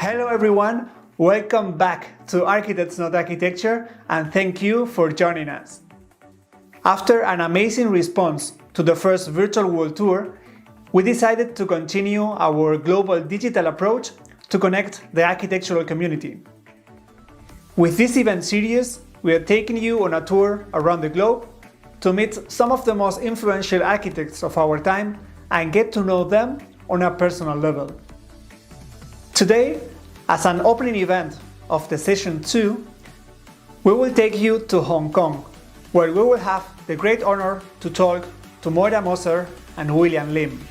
Hello everyone, welcome back to Architects Not Architecture and thank you for joining us. After an amazing response to the first virtual world tour, we decided to continue our global digital approach to connect the architectural community. With this event series, we are taking you on a tour around the globe to meet some of the most influential architects of our time and get to know them on a personal level. Today, as an opening event of the session 2, we will take you to Hong Kong, where we will have the great honor to talk to Moira Moser and William Lim.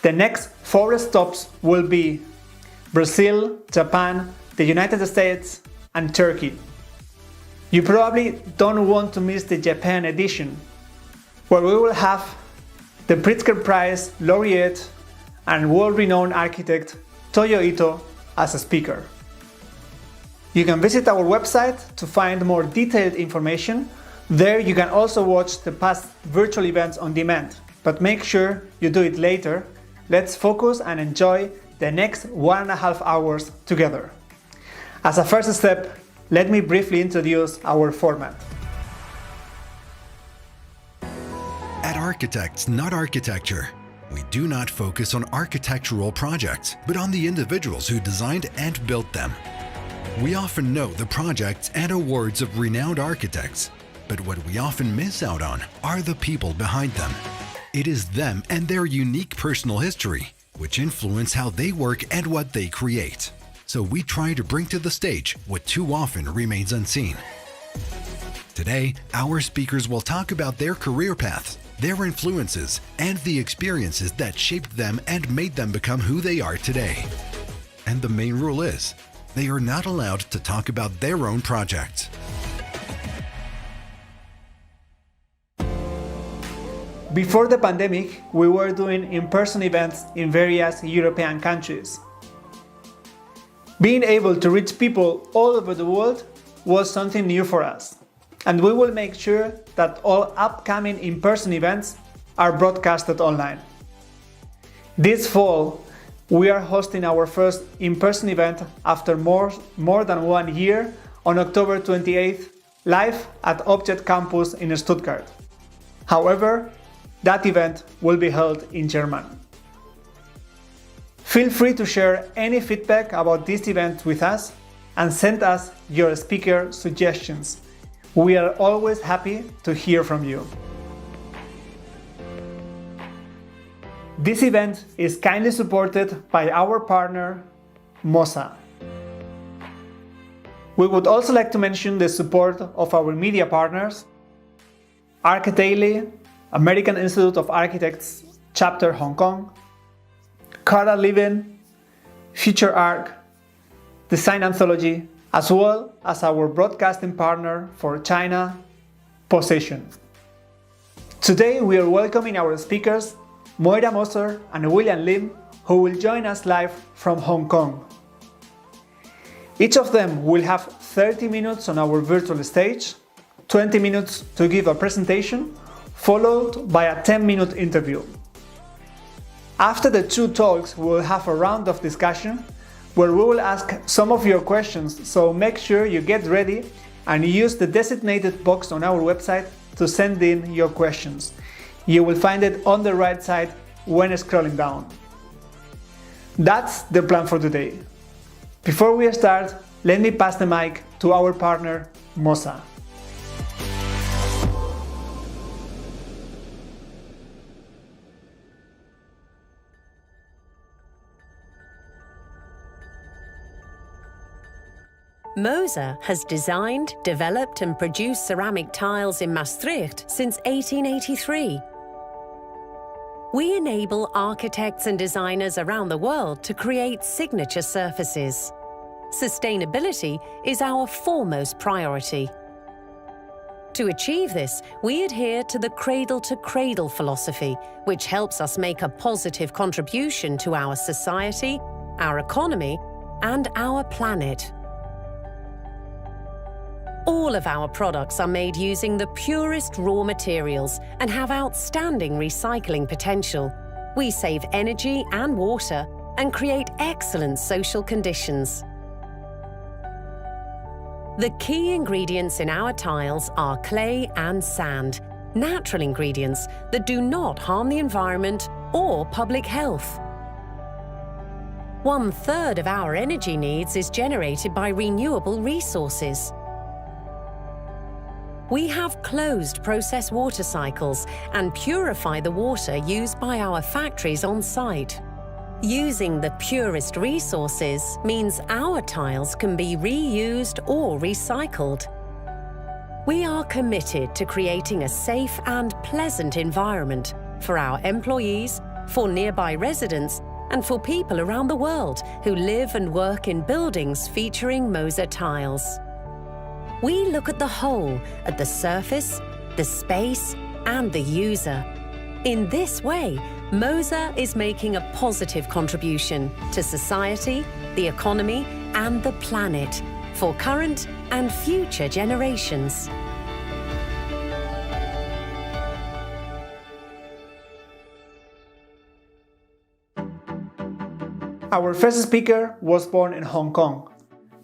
The next 4 stops will be Brazil, Japan, the United States, and Turkey. You probably don't want to miss the Japan edition, where we will have the Pritzker Prize laureate and world-renowned architect Toyo Ito as a speaker. You can visit our website to find more detailed information. There you can also watch the past virtual events on demand, but make sure you do it later. Let's focus and enjoy the next 1.5 hours together. As a first step, let me briefly introduce our format. At Architects Not Architecture, we do not focus on architectural projects, but on the individuals who designed and built them. We often know the projects and awards of renowned architects, but what we often miss out on are the people behind them. It is them and their unique personal history which influence how they work and what they create. So we try to bring to the stage what too often remains unseen. Today, our speakers will talk about their career paths, their influences, and the experiences that shaped them and made them become who they are today. And the main rule is, they are not allowed to talk about their own projects. Before the pandemic, we were doing in-person events in various European countries. Being able to reach people all over the world was something new for us, and we will make sure that all upcoming in-person events are broadcasted online. This fall, we are hosting our first in-person event after more than 1 year on October 28th, live at Object Campus in Stuttgart. However, that event will be held in German. Feel free to share any feedback about this event with us and send us your speaker suggestions. We are always happy to hear from you. This event is kindly supported by our partner, Moser. We would also like to mention the support of our media partners, Architaily, American Institute of Architects, Chapter Hong Kong, Cara Living, Future Arc, Design Anthology, as well as our broadcasting partner for China, Possession. Today we are welcoming our speakers, Moira Moser and William Lim, who will join us live from Hong Kong. Each of them will have 30 minutes on our virtual stage, 20 minutes to give a presentation, followed by a 10-minute interview. After the 2 talks, we will have a round of discussion where we will ask some of your questions, so make sure you get ready and use the designated box on our website to send in your questions. You will find it on the right side when scrolling down. That's the plan for today. Before we start, let me pass the mic to our partner, Moser. Moser has designed, developed and produced ceramic tiles in Maastricht since 1883. We enable architects and designers around the world to create signature surfaces. Sustainability is our foremost priority. To achieve this, we adhere to the cradle-to-cradle philosophy, which helps us make a positive contribution to our society, our economy, and our planet. All of our products are made using the purest raw materials and have outstanding recycling potential. We save energy and water and create excellent social conditions. The key ingredients in our tiles are clay and sand, natural ingredients that do not harm the environment or public health. 1/3 of our energy needs is generated by renewable resources. We have closed process water cycles and purify the water used by our factories on site. Using the purest resources means our tiles can be reused or recycled. We are committed to creating a safe and pleasant environment for our employees, for nearby residents, and for people around the world who live and work in buildings featuring Moser tiles. We look at the whole, at the surface, the space, and the user. In this way, Moser is making a positive contribution to society, the economy, and the planet for current and future generations. Our first speaker was born in Hong Kong.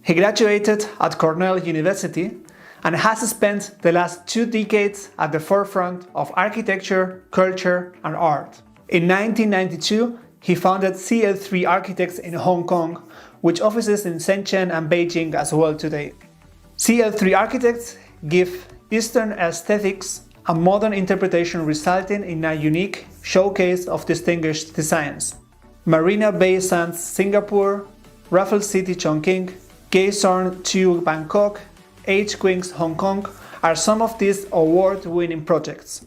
He graduated at Cornell University and has spent the last 2 decades at the forefront of architecture, culture, and art. In 1992, he founded CL3 Architects in Hong Kong, with offices in Shenzhen and Beijing as well today. CL3 Architects give Eastern aesthetics a modern interpretation, resulting in a unique showcase of distinguished designs. Marina Bay Sands Singapore, Raffles City Chongqing, Kaesong 2 Bangkok, H Queens Hong Kong are some of these award-winning projects.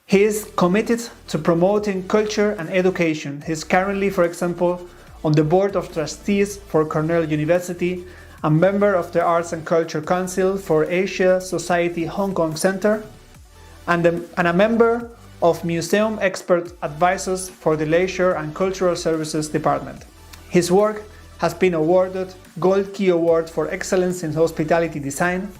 He is committed to promoting culture and education. He is currently, for example, on the Board of Trustees for Cornell University, a member of the Arts and Culture Council for Asia Society Hong Kong Center, and a member of Museum Expert Advisors for the Leisure and Cultural Services Department. His work has been awarded Gold Key Award for Excellence in Hospitality Design,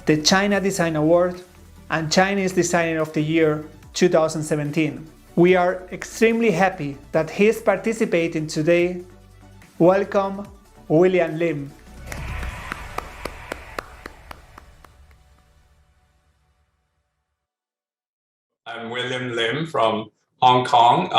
the China Design Award, and Chinese Designer of the Year 2017. We are extremely happy that he is participating today. Welcome, William Lim. I'm William Lim from Hong Kong,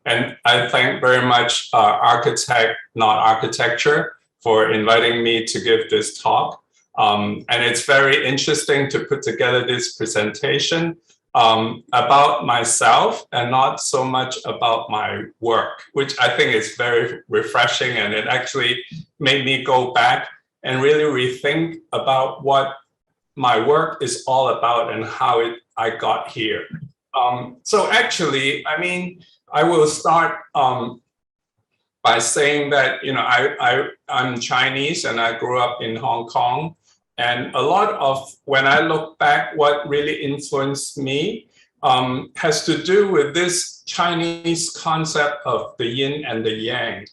and I thank very much Architect, Not Architecture, for inviting me to give this talk. And it's very interesting to put together this presentation about myself and not so much about my work, which I think is very refreshing, and it actually made me go back and really rethink about what my work is all about and how I got here. So actually, I mean, I will start by saying that, you know, I'm Chinese and I grew up in Hong Kong. And a lot of, when I look back, what really influenced me has to do with this Chinese concept of the yin and the yang,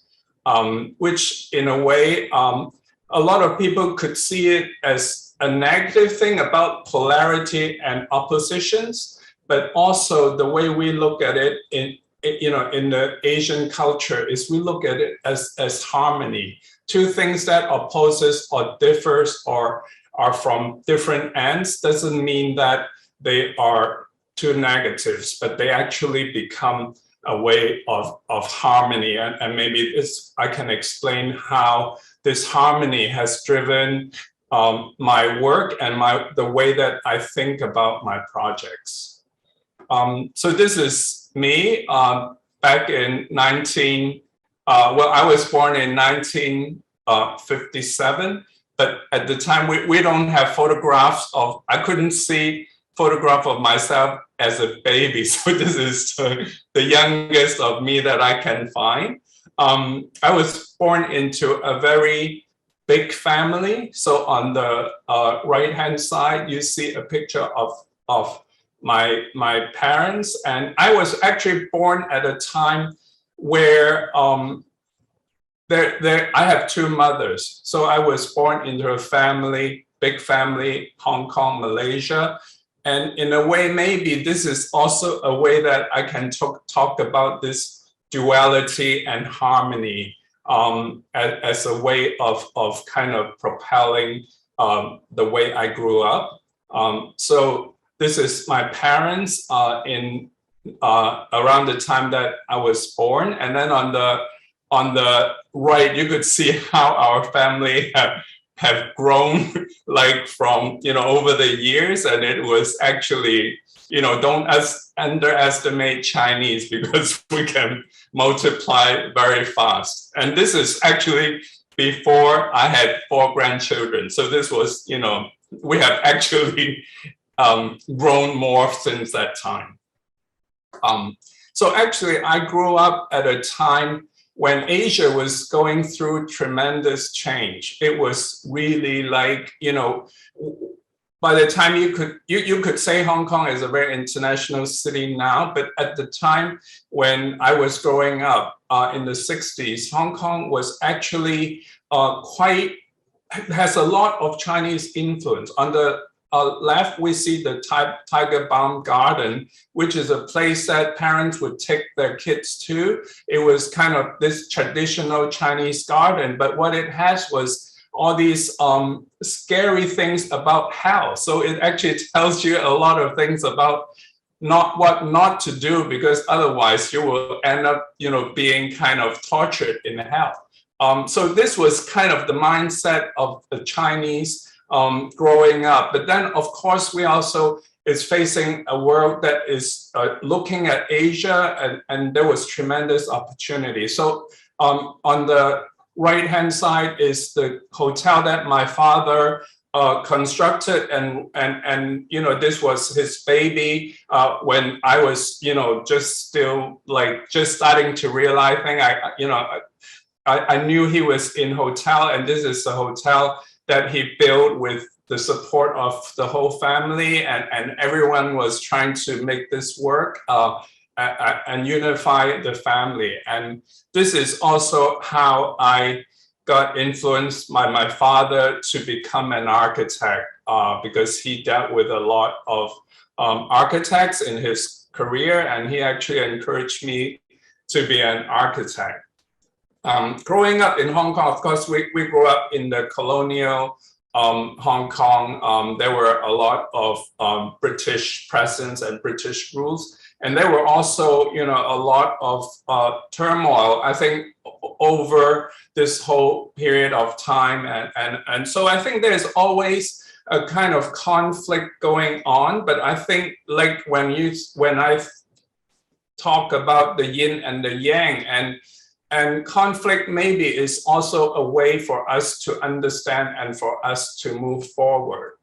which in a way, a lot of people could see it as a negative thing about polarity and oppositions, but also the way we look at it in the Asian culture is we look at it as harmony. Two things that opposes or differs or are from different ends doesn't mean that they are two negatives, but they actually become a way of harmony. And maybe I can explain how this harmony has driven my work and the way that I think about my projects. So this is me back in I was born in 1957, but at the time we don't have photographs of, I couldn't see photograph of myself as a baby. So this is the youngest of me that I can find. I was born into a very big family. So on the right-hand side, you see a picture of my parents. And I was actually born at a time where I have two mothers. So I was born into a family, big family, Hong Kong, Malaysia. And in a way, maybe this is also a way that I can talk about this duality and harmony as a way of kind of propelling the way I grew up. So this is my parents in around the time that I was born, and then on the right you could see how our family have grown like from over the years, and it was actually don't underestimate Chinese because we can multiply very fast. And this is actually before I had 4 grandchildren. So this was, we have actually grown more since that time. So actually, I grew up at a time when Asia was going through tremendous change. It was really like, by the time you could say Hong Kong is a very international city now, but at the time when I was growing up in the 60s, Hong Kong was actually has a lot of Chinese influence. On the left, we see the Tiger Balm Garden, which is a place that parents would take their kids to. It was kind of this traditional Chinese garden, but what it has was all these scary things about hell. So it actually tells you a lot of things about what not to do, because otherwise you will end up, being kind of tortured in hell. So this was kind of the mindset of the Chinese growing up. But then, of course, we also is facing a world that is looking at Asia, and there was tremendous opportunity. So on the right-hand side is the hotel that my father constructed, and this was his baby when I was just starting to realize I knew he was in hotel, and this is the hotel that he built with the support of the whole family, and everyone was trying to make this work and unify the family. And this is also how I got influenced by my father to become an architect, because he dealt with a lot of architects in his career, and he actually encouraged me to be an architect. Growing up in Hong Kong, of course, we grew up in the colonial Hong Kong. There were a lot of British presence and British rules. And there were also, a lot of turmoil, I think, over this whole period of time. And so I think there's always a kind of conflict going on. But I think like when I talk about the yin and the yang, and conflict maybe is also a way for us to understand and for us to move forward.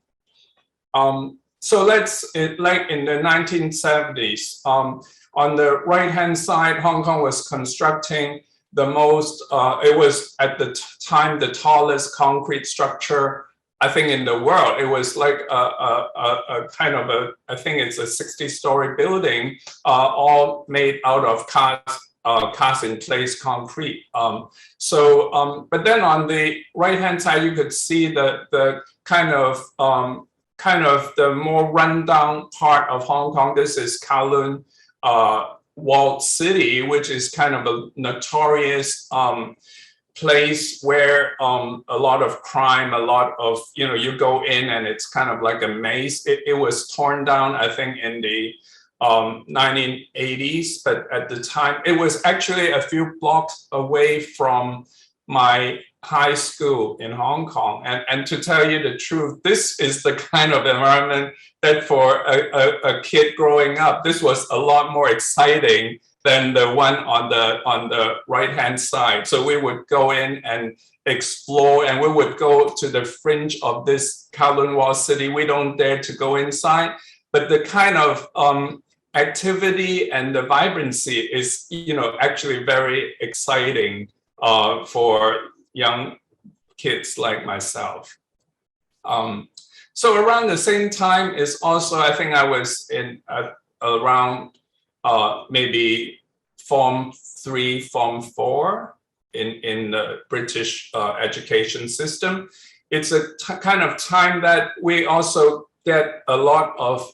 So like in the 1970s, on the right-hand side, Hong Kong was constructing the most, it was at the time the tallest concrete structure, I think, in the world. It was like a kind of I think it's a 60-story building, all made out of cast-in-place concrete. But then on the right-hand side, you could see the kind of the more rundown part of Hong Kong. This is Kowloon Walled City, which is kind of a notorious place where a lot of crime, a lot of, you go in and it's kind of like a maze. It was torn down, I think, in the 1980s, but at the time, it was actually a few blocks away from my high school in Hong Kong. And to tell you the truth, this is the kind of environment that for a kid growing up, this was a lot more exciting than the one on the right-hand side. So we would go in and explore, and we would go to the fringe of this Kowloon Walled City. We don't dare to go inside, but the kind of activity and the vibrancy is, actually very exciting for young kids like myself. So around the same time is also, I think I was in around maybe Form 3, Form 4 in the British education system. It's a kind of time that we also get a lot of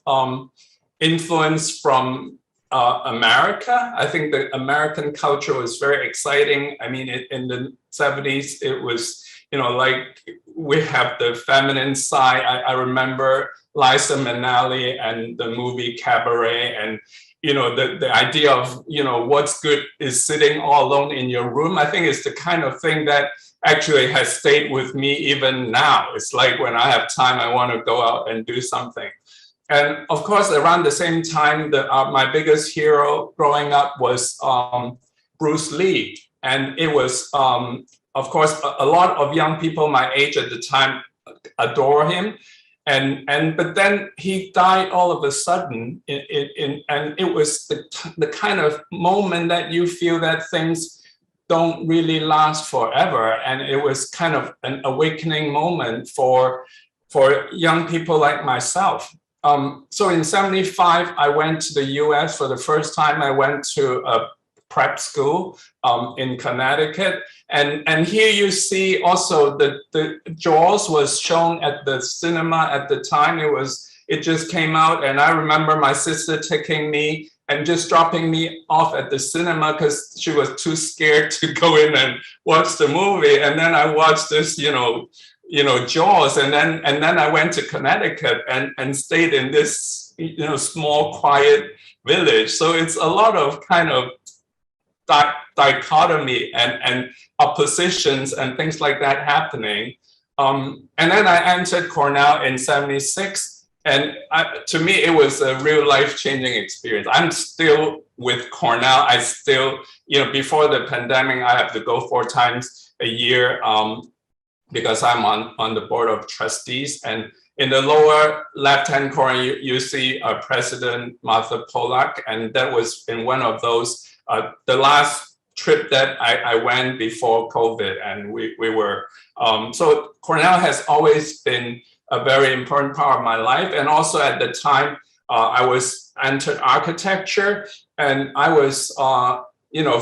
influence from America. I think the American culture was very exciting. I mean, in the 70s, it was, like we have the feminine side. I remember Liza Minnelli and the movie Cabaret, and the idea of what's good is sitting all alone in your room. I think it's the kind of thing that actually has stayed with me even now. It's like when I have time, I want to go out and do something. And of course, around the same time, my biggest hero growing up was Bruce Lee. And it was, of course, a lot of young people my age at the time adore him. But then he died all of a sudden, and it was the kind of moment that you feel that things don't really last forever. And it was kind of an awakening moment for young people like myself. So in 75, I went to the US for the first time. I went to a prep school in Connecticut. And here you see also the Jaws was shown at the cinema at the time. It just came out. And I remember my sister taking me and just dropping me off at the cinema because she was too scared to go in and watch the movie. And then I watched this, Jaws, and then I went to Connecticut and stayed in this, small, quiet village. So it's a lot of kind of dichotomy and oppositions and things like that happening. And then I entered Cornell in 76. And to me, it was a real life-changing experience. I'm still with Cornell. I still, before the pandemic, I have to go 4 times a year because I'm on the board of trustees. And in the lower left-hand corner, you see President Martha Pollack. And that was in one of those, the last trip that I went before COVID. And we were, so Cornell has always been a very important part of my life. And also at the time, I was entered architecture, and I was,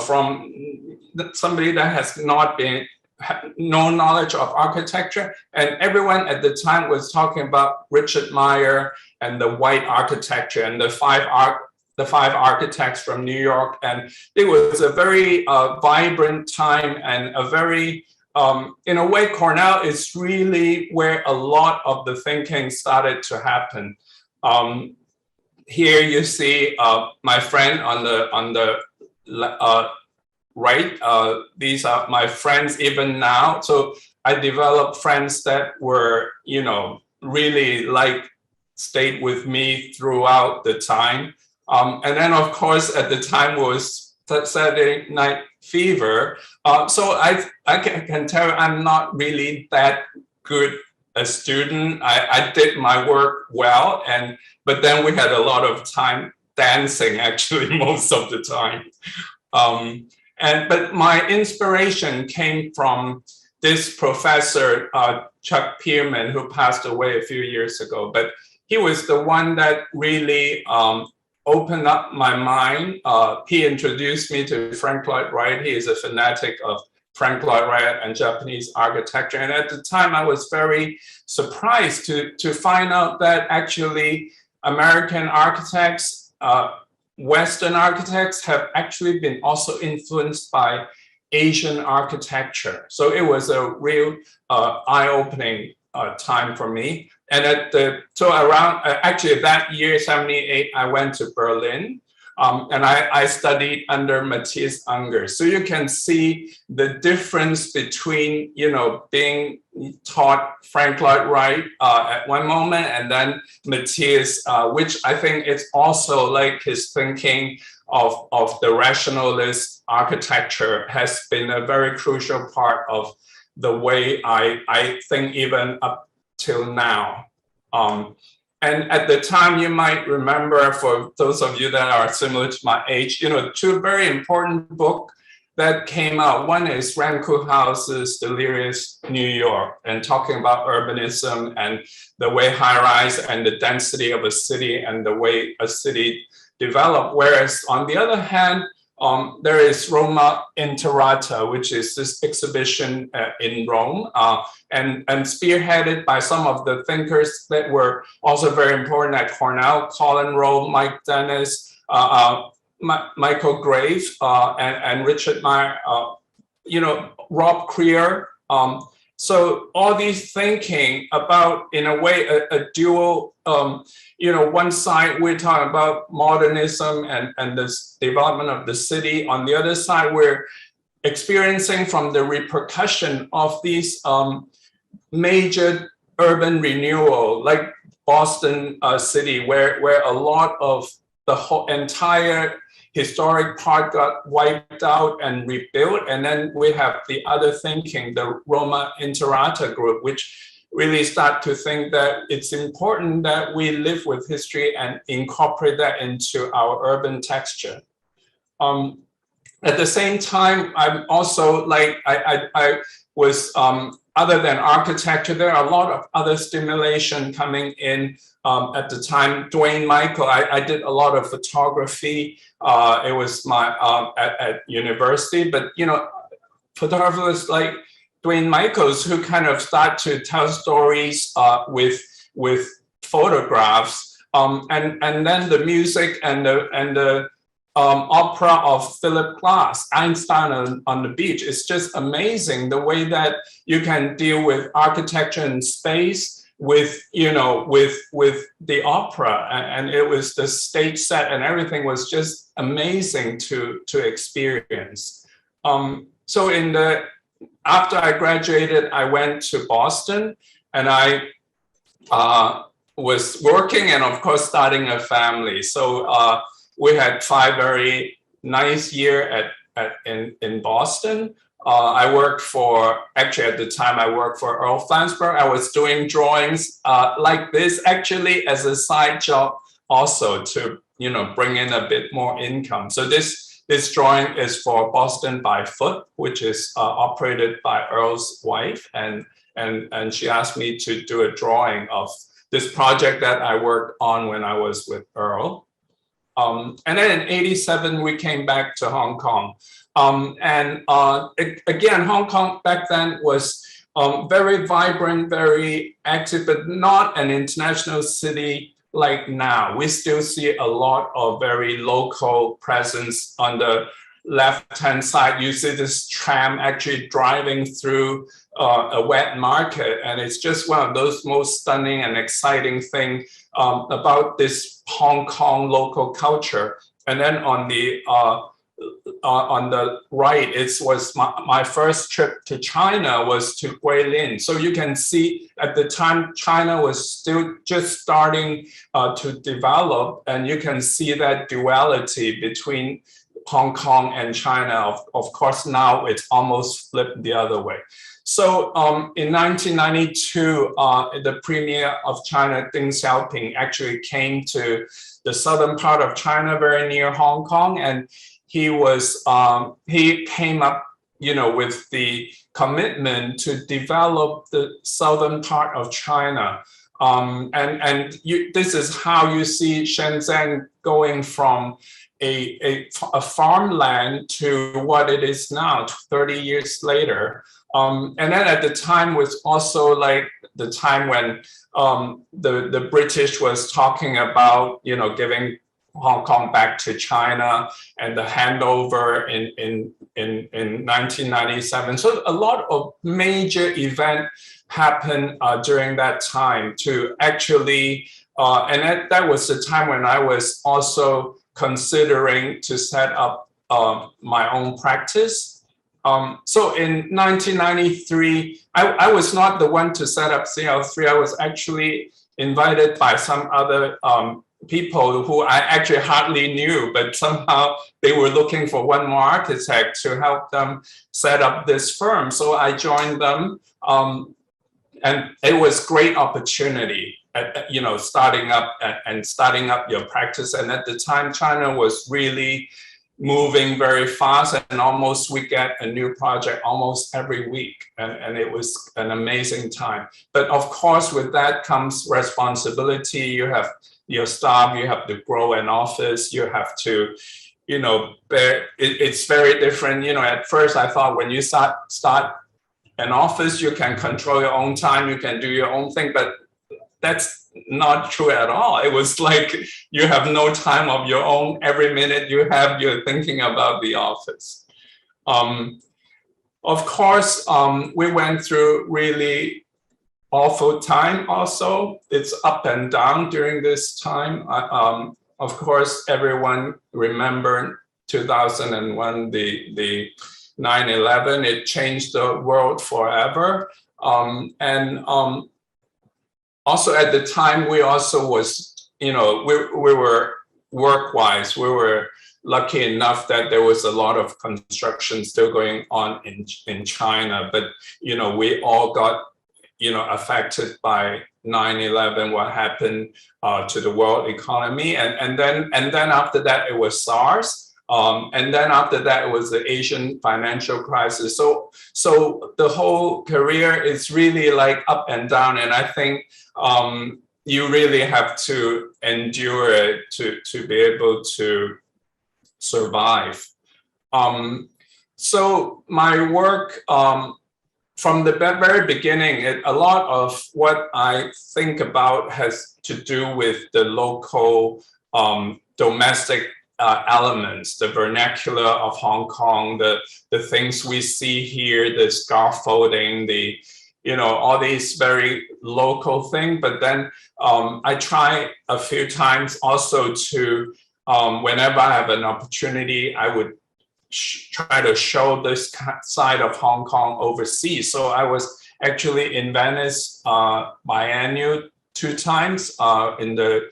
from somebody that has not been no knowledge of architecture, and everyone at the time was talking about Richard Meyer and the white architecture and the five architects from New York. And it was a very vibrant time, and a very in a way, Cornell is really where a lot of the thinking started to happen. Here you see my friend on the right. These are my friends even now. So I developed friends that were, really stayed with me throughout the time. And then, of course, at the time was Saturday Night Fever. So I can tell you I'm not really that good a student. I did my work well, but then we had a lot of time dancing actually most of the time. But my inspiration came from this professor, Chuck Pierman, who passed away a few years ago. But he was the one that really opened up my mind. He introduced me to Frank Lloyd Wright. He is a fanatic of Frank Lloyd Wright and Japanese architecture. And at the time, I was very surprised to find out that actually American architects, Western architects have actually been also influenced by Asian architecture. So it was a real eye-opening time for me. And around actually that year, 78, I went to Berlin, and I studied under Matthias Unger. So you can see the difference between, being taught Frank Lloyd Wright at one moment, and then Matthias, which I think is also like his thinking of the rationalist architecture has been a very crucial part of the way I think even up till now. And at the time, you might remember, for those of you that are similar to my age, 2 very important books that came out. One is Rem Koolhaas's Delirious New York, and talking about urbanism and the way high-rise and the density of a city and the way a city developed. Whereas on the other hand, there is Roma Interata, which is this exhibition in Rome, and spearheaded by some of the thinkers that were also very important at Cornell: Colin Rowe, Mike Dennis, Michael Grave and Richard Meyer, Rob Creer. So all these thinking about, in a way, a dual, one side we're talking about modernism and this development of the city. On the other side, we're experiencing from the repercussion of these major urban renewal, like Boston city, where a lot of the whole entire historic part got wiped out and rebuilt. And then we have the other thinking, the Roma Interata group, which really start to think that it's important that we live with history and incorporate that into our urban texture. At the same time, I'm also like, I was, other than architecture, there are a lot of other stimulation coming in. At the time, Dwayne Michael, I did a lot of photography. It was my at university, but photographers like Dwayne Michaels who kind of start to tell stories with photographs, and then the music and the opera of Philip Glass, Einstein on the Beach. It's just amazing the way that you can deal with architecture and space with the opera, and it was the stage set and everything was just amazing to experience. So after I graduated, I went to Boston, and I was working and of course starting a family. So we had 5 very nice years in Boston. I worked actually at the time I worked for Earl Flansburgh. I was doing drawings like this actually as a side job also to, bring in a bit more income. So this drawing is for Boston by Foot, which is operated by Earl's wife. And she asked me to do a drawing of this project that I worked on when I was with Earl. And then in '87, we came back to Hong Kong. Again, Hong Kong back then was very vibrant, very active, but not an international city like now. We still see a lot of very local presence. On the left-hand side, you see this tram actually driving through a wet market. And it's just one of those most stunning and exciting things about this Hong Kong local culture. And then on the right, it was my first trip to China was to Guilin. So you can see at the time, China was still just starting to develop, and you can see that duality between Hong Kong and China. Of course, now it's almost flipped the other way. So in 1992, the premier of China, Deng Xiaoping, actually came to the southern part of China, very near Hong Kong, and he came up, with the commitment to develop the southern part of China. This is how you see Shenzhen going from a farmland to what it is now, 30 years later. And then at the time was also like the time when the British was talking about, giving Hong Kong back to China and the handover in 1997. So a lot of major events happened during that time to actually, and that was the time when I was also considering to set up my own practice. So in 1993, I was not the one to set up CL3. I was actually invited by some other people who I actually hardly knew, but somehow they were looking for one more architect to help them set up this firm. So I joined them, and it was great opportunity at, starting up your practice. And at the time, China was really moving very fast, and almost we get a new project almost every week, and it was an amazing time. But of course, with that comes responsibility. You have your staff, you have to grow an office, you have to, it's very different. At first I thought when you start an office, you can control your own time, you can do your own thing, but that's not true at all. It was like you have no time of your own. Every minute you have, you're thinking about the office. Of course, we went through really awful time also. It's up and down during this time. Of course, everyone remembered 2001, the 9/11. It changed the world forever. Also at the time, we also was, we were work-wise, we were lucky enough that there was a lot of construction still going on in China, but, we all got, affected by 9/11, what happened to the world economy. And then after that, it was SARS. And then after that, it was the Asian financial crisis. So the whole career is really like up and down. And I think you really have to endure it to be able to survive. So my work, from the very beginning, a lot of what I think about has to do with the local domestic elements, the vernacular of Hong Kong, the things we see here, the scaffolding, all these very local things. But then I try a few times also to, whenever I have an opportunity, I would try to show this side of Hong Kong overseas. So I was actually in Venice biannual 2 times in the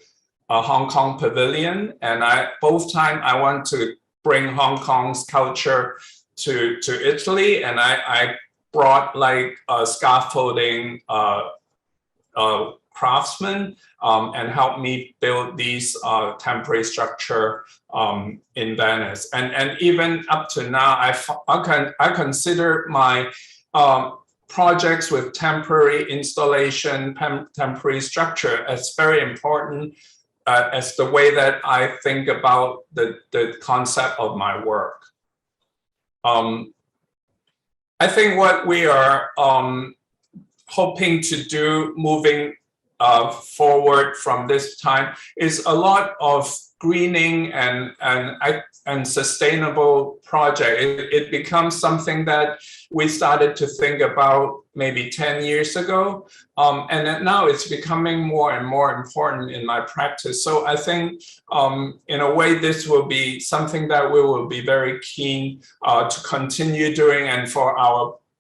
Hong Kong Pavilion, and both times I want to bring Hong Kong's culture to Italy, and I brought like scaffolding craftsmen and helped me build these temporary structure in Venice, and even up to now, I consider my projects with temporary installation, temporary structure as very important. As the way that I think about the concept of my work. I think what we are hoping to do moving forward from this time is a lot of greening and sustainable project. It becomes something that we started to think about maybe 10 years ago. And now it's becoming more and more important in my practice. So I think in a way, this will be something that we will be very keen to continue doing. And for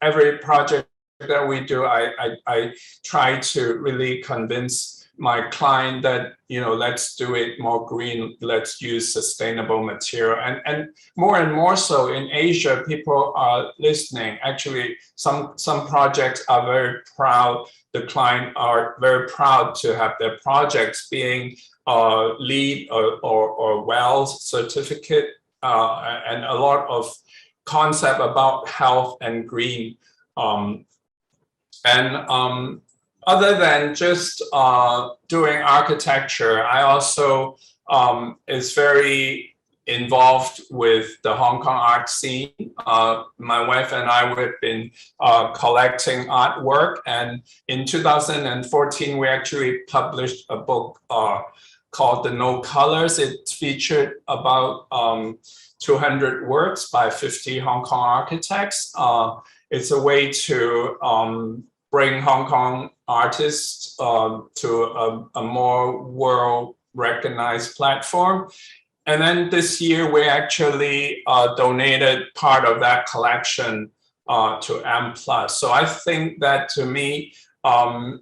every project that we do, I try to really convince my client that, let's do it more green, let's use sustainable material. And more so in Asia, people are listening. Actually, some projects are very proud. The client are very proud to have their projects being LEED or WELL certificate, and a lot of concept about health and green. Other than just doing architecture, I also is very involved with the Hong Kong art scene. My wife and I have been collecting artwork, and in 2014, we actually published a book called The No Colors. It featured about 200 works by 50 Hong Kong architects. It's a way to bring Hong Kong artists to a more world-recognized platform. And then this year, we actually donated part of that collection to AnA+. So I think that, to me,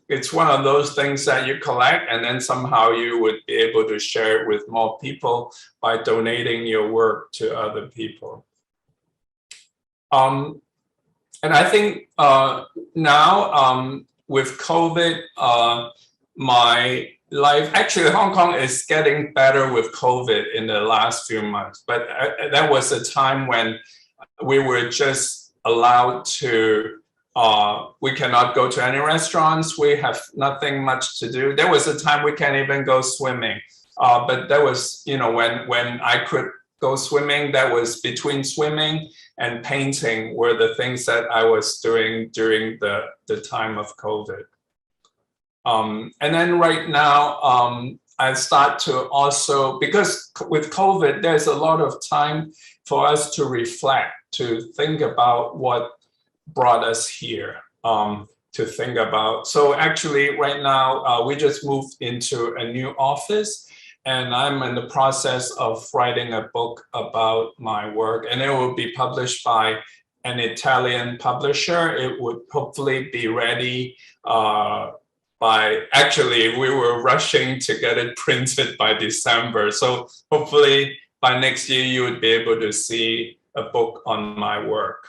it's one of those things that you collect, and then somehow you would be able to share it with more people by donating your work to other people. And I think now with COVID, my life, actually Hong Kong is getting better with COVID in the last few months, but that was a time when we were just allowed to, we cannot go to any restaurants, we have nothing much to do. There was a time we can't even go swimming, but that was, when I could go swimming, that was between swimming and painting were the things that I was doing during the time of COVID. And then right now, I start to also, because with COVID, there's a lot of time for us to reflect, to think about what brought us here, to think about. So actually right now, we just moved into a new office, and I'm in the process of writing a book about my work, and it will be published by an Italian publisher. It would hopefully be ready actually, we were rushing to get it printed by December. So hopefully by next year, you would be able to see a book on my work.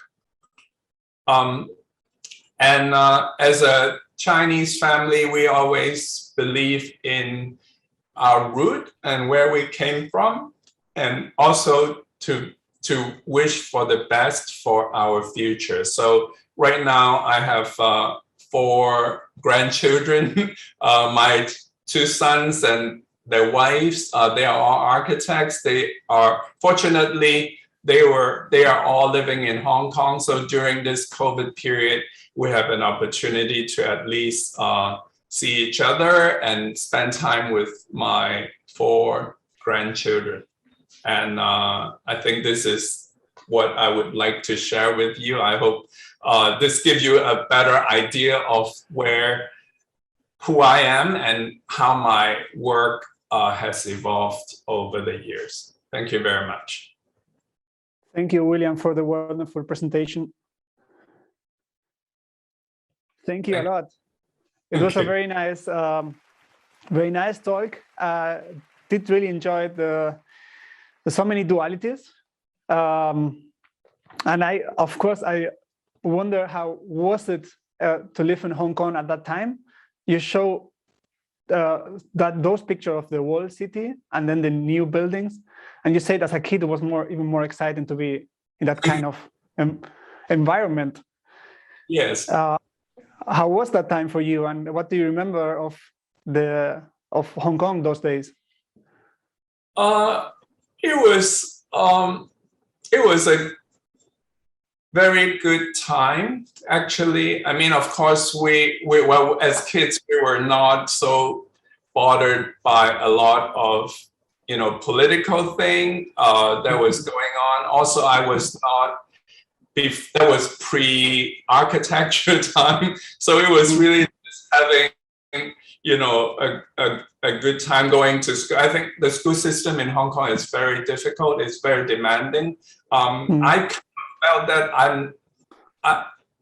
As a Chinese family, we always believe in our root and where we came from, and also to wish for the best for our future. So right now I have 4 grandchildren, my 2 sons and their wives. They are all architects. They are, fortunately, they are all living in Hong Kong. So during this COVID period, we have an opportunity to at least see each other and spend time with my 4 grandchildren. And I think this is what I would like to share with you. I hope this gives you a better idea of who I am and how my work has evolved over the years. Thank you very much. Thank you, William, for the wonderful presentation. Thank you a lot. It was a very nice talk. Did really enjoy the so many dualities. And of course, I wonder how was it to live in Hong Kong at that time. You show those pictures of the walled city and then the new buildings, and you said as a kid it was even more exciting to be in that kind of environment. Yes. How was that time for you, and what do you remember of Hong Kong those days? It was a very good time, actually. I mean, of course, well, as kids, we were not so bothered by a lot of, political thing that was going on. Also, I was not, that was pre-architecture time. So it was really just having, a good time going to school. I think the school system in Hong Kong is very difficult. It's very demanding. I felt that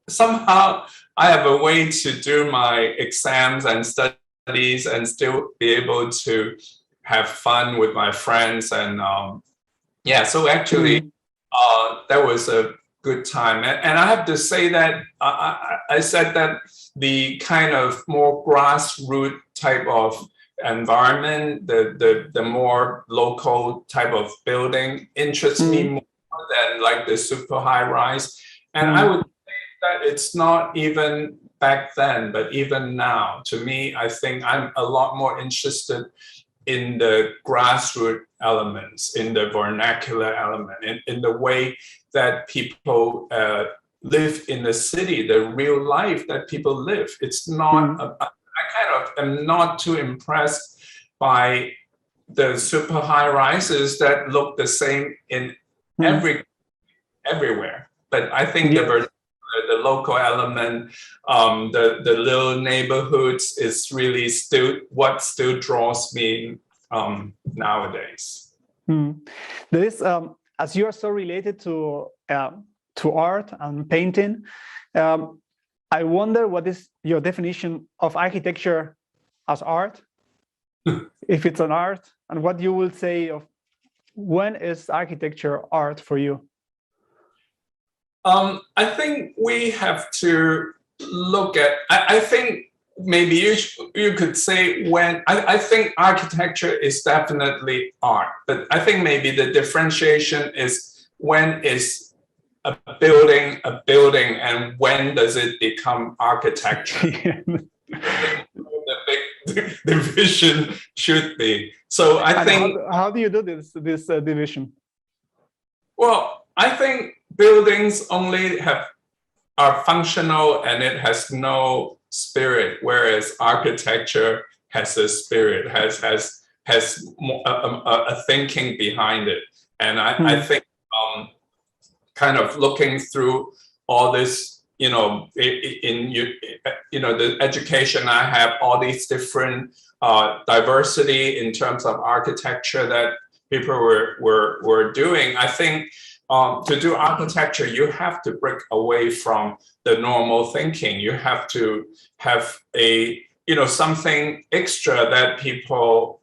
somehow I have a way to do my exams and studies and still be able to have fun with my friends. And so actually that was a good time. And I have to say that I said that the kind of more grassroots type of environment, the more local type of building interests me more than like the super high rise. And I would say that it's not even back then, but even now, to me, I think I'm a lot more interested in the grassroots elements, in the vernacular element, in the way that people live in the city, the real life that people live. It's not, I kind of am not too impressed by the super high rises that look the same in everywhere. But I think the local element, the little neighborhoods is really what still draws me nowadays. There is, as you are so related to art and painting, I wonder what is your definition of architecture as art, if it's an art, and what you will say of when is architecture art for you? I think we have to look at, I think maybe you could say when, I think architecture is definitely art, but I think maybe the differentiation is when is a building and when does it become architecture? The big division should be. So I think. How do you do this division? Well, I think buildings only are functional and it has no spirit, whereas architecture has a spirit, has a thinking behind it. And I think kind of looking through all this, you know, the education I have, all these different diversity in terms of architecture that people were doing. I think to do architecture, you have to break away from the normal thinking. You have to have a, you know, something extra that people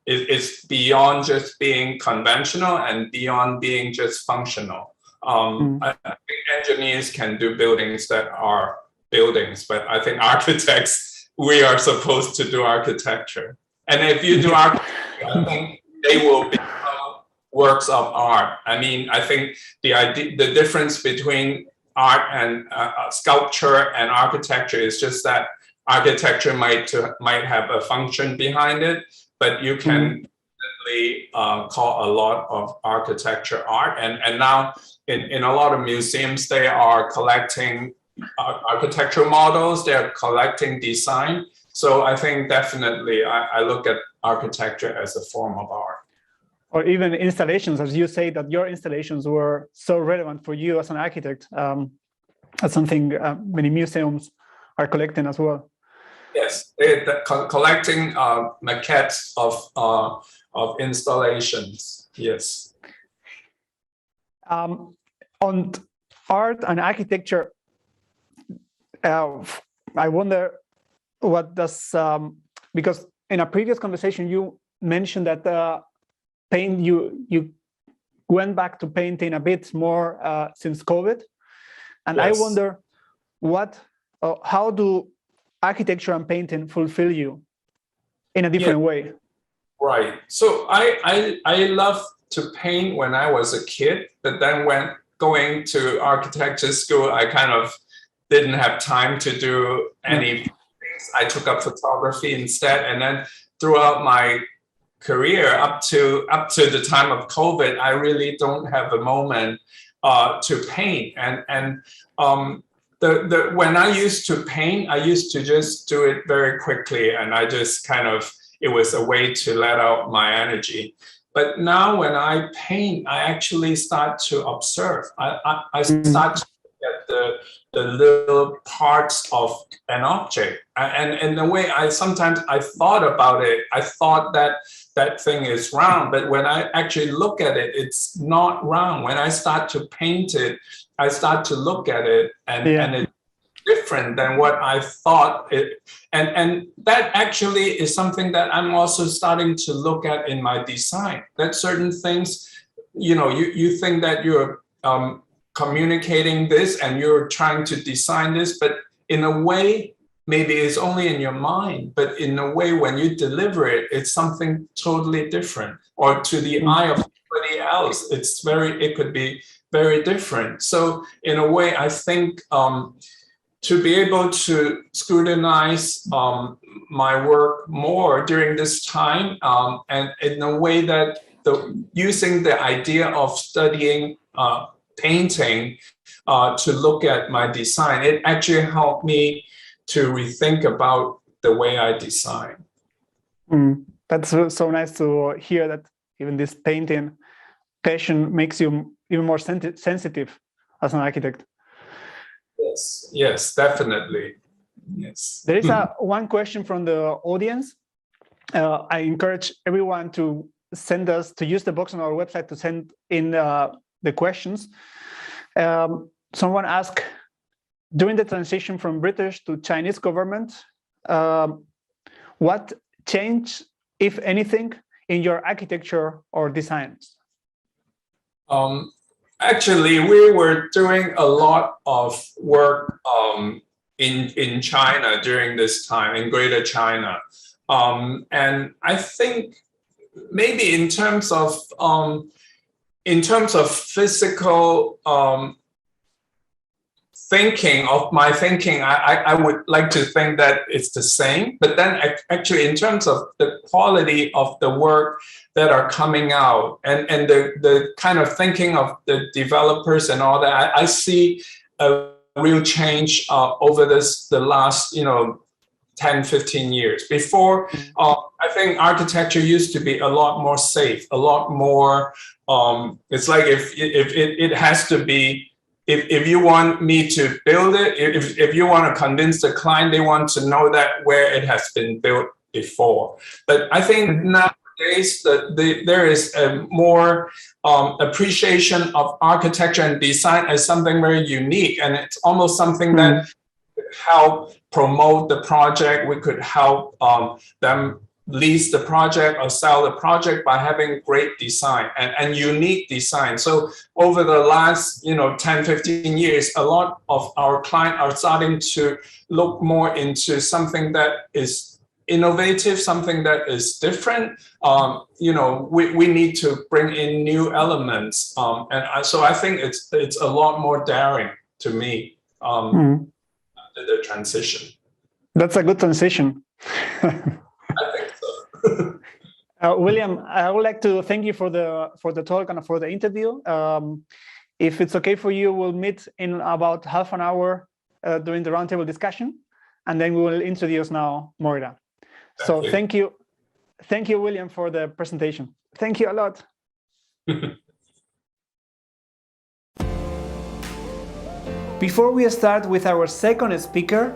is beyond just being conventional and beyond being just functional. I think engineers can do buildings that are buildings, but I think architects, we are supposed to do architecture. And if you do architecture, I think they will become works of art. I mean, I think the difference between art and sculpture and architecture is just that architecture might have a function behind it, but you can definitely call a lot of architecture art. And now in a lot of museums, they are collecting architectural models, they're collecting design. So I think definitely I look at architecture as a form of art. Or even installations, as you say that your installations were so relevant for you as an architect. That's something many museums are collecting as well. Yes, collecting maquettes of installations. Yes. On art and architecture, I wonder what does because in a previous conversation you mentioned that you went back to painting a bit more since COVID, and yes. I wonder how do architecture and painting fulfill you in a different way? Right. So I love to paint when I was a kid, but then when going to architecture school, I kind of didn't have time to do any things. I took up photography instead, and then throughout my career up to the time of COVID, I really don't have a moment to paint. And when I used to paint, I used to just do it very quickly, and I just kind of, it was a way to let out my energy. But now when I paint, I actually start to observe. I start to look at the little parts of an object. And in the way sometimes I thought about it, I thought that thing is round, but when I actually look at it, it's not round. When I start to paint it, I start to look at it and it's different than what I thought it. And that actually is something that I'm also starting to look at in my design, that certain things, you know, you think that you're communicating this and you're trying to design this, but in a way, maybe it's only in your mind, but in a way, when you deliver it, it's something totally different. Or to the eye of somebody else, it could be very different. So in a way, I think to be able to scrutinize my work more during this time, and in a way that using the idea of studying painting to look at my design, it actually helped me to rethink about the way I design. That's so nice to hear that even this painting passion makes you even more sensitive as an architect. Yes, definitely. Yes. There is one question from the audience. I encourage everyone to use the box on our website to send in the questions. Someone asked, during the transition from British to Chinese government, what changed, if anything, in your architecture or designs? Actually, we were doing a lot of work in China during this time, in Greater China. And I think maybe in terms of physical thinking, I would like to think that it's the same. But then actually in terms of the quality of the work that are coming out and the kind of thinking of the developers and all that, I see a real change over the last 10, 15 years. Before, I think architecture used to be a lot more safe, a lot more. It's like if it has to be. If you want me to build it, if you want to convince the client, they want to know that where it has been built before. But I think nowadays there is a more appreciation of architecture and design as something very unique, and it's almost something that could help promote the project. We could help them lease the project or sell the project by having great design and unique design. So over the last 10, 15 years, a lot of our clients are starting to look more into something that is innovative, something that is different. We need to bring in new elements. So I think it's a lot more daring to me, the transition. That's a good transition. I think so. William, I would like to thank you for the talk and for the interview. If it's okay for you, we'll meet in about half an hour during the roundtable discussion, and then we will introduce now Moira. Thank you, William, for the presentation. Thank you a lot. Before we start with our second speaker,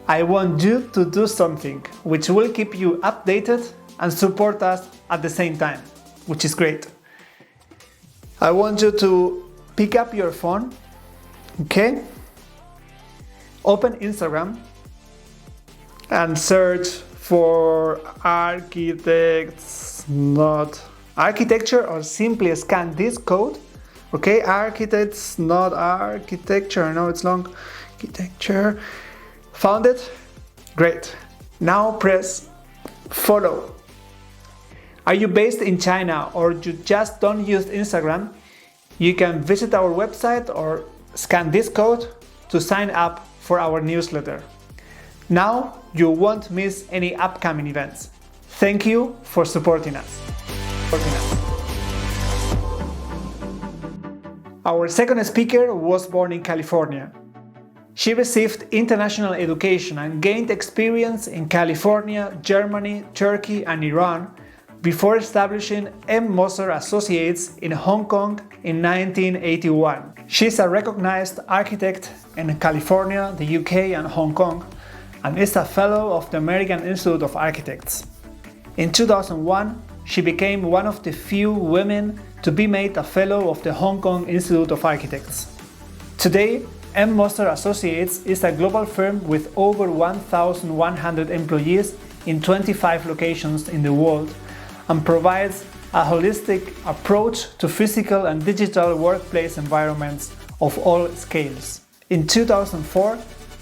I want you to do something which will keep you updated and support us at the same time, which is great. I want you to pick up your phone, okay? Open Instagram and search for architects, not architecture, or simply scan this code, okay? Architects, not architecture. I know it's long. Architecture. Found it? Great. Now press follow. Are you based in China or you just don't use Instagram? You can visit our website or scan this code to sign up for our newsletter. Now you won't miss any upcoming events. Thank you for supporting us. Our second speaker was born in California. She received international education and gained experience in California, Germany, Turkey, and Iran before establishing AnA Moser Associates in Hong Kong in 1981. She's a recognized architect in California, the UK, and Hong Kong, and is a fellow of the American Institute of Architects. In 2001, she became one of the few women to be made a fellow of the Hong Kong Institute of Architects. Today, AnA Moser Associates is a global firm with over 1,100 employees in 25 locations in the world and provides a holistic approach to physical and digital workplace environments of all scales. In 2004,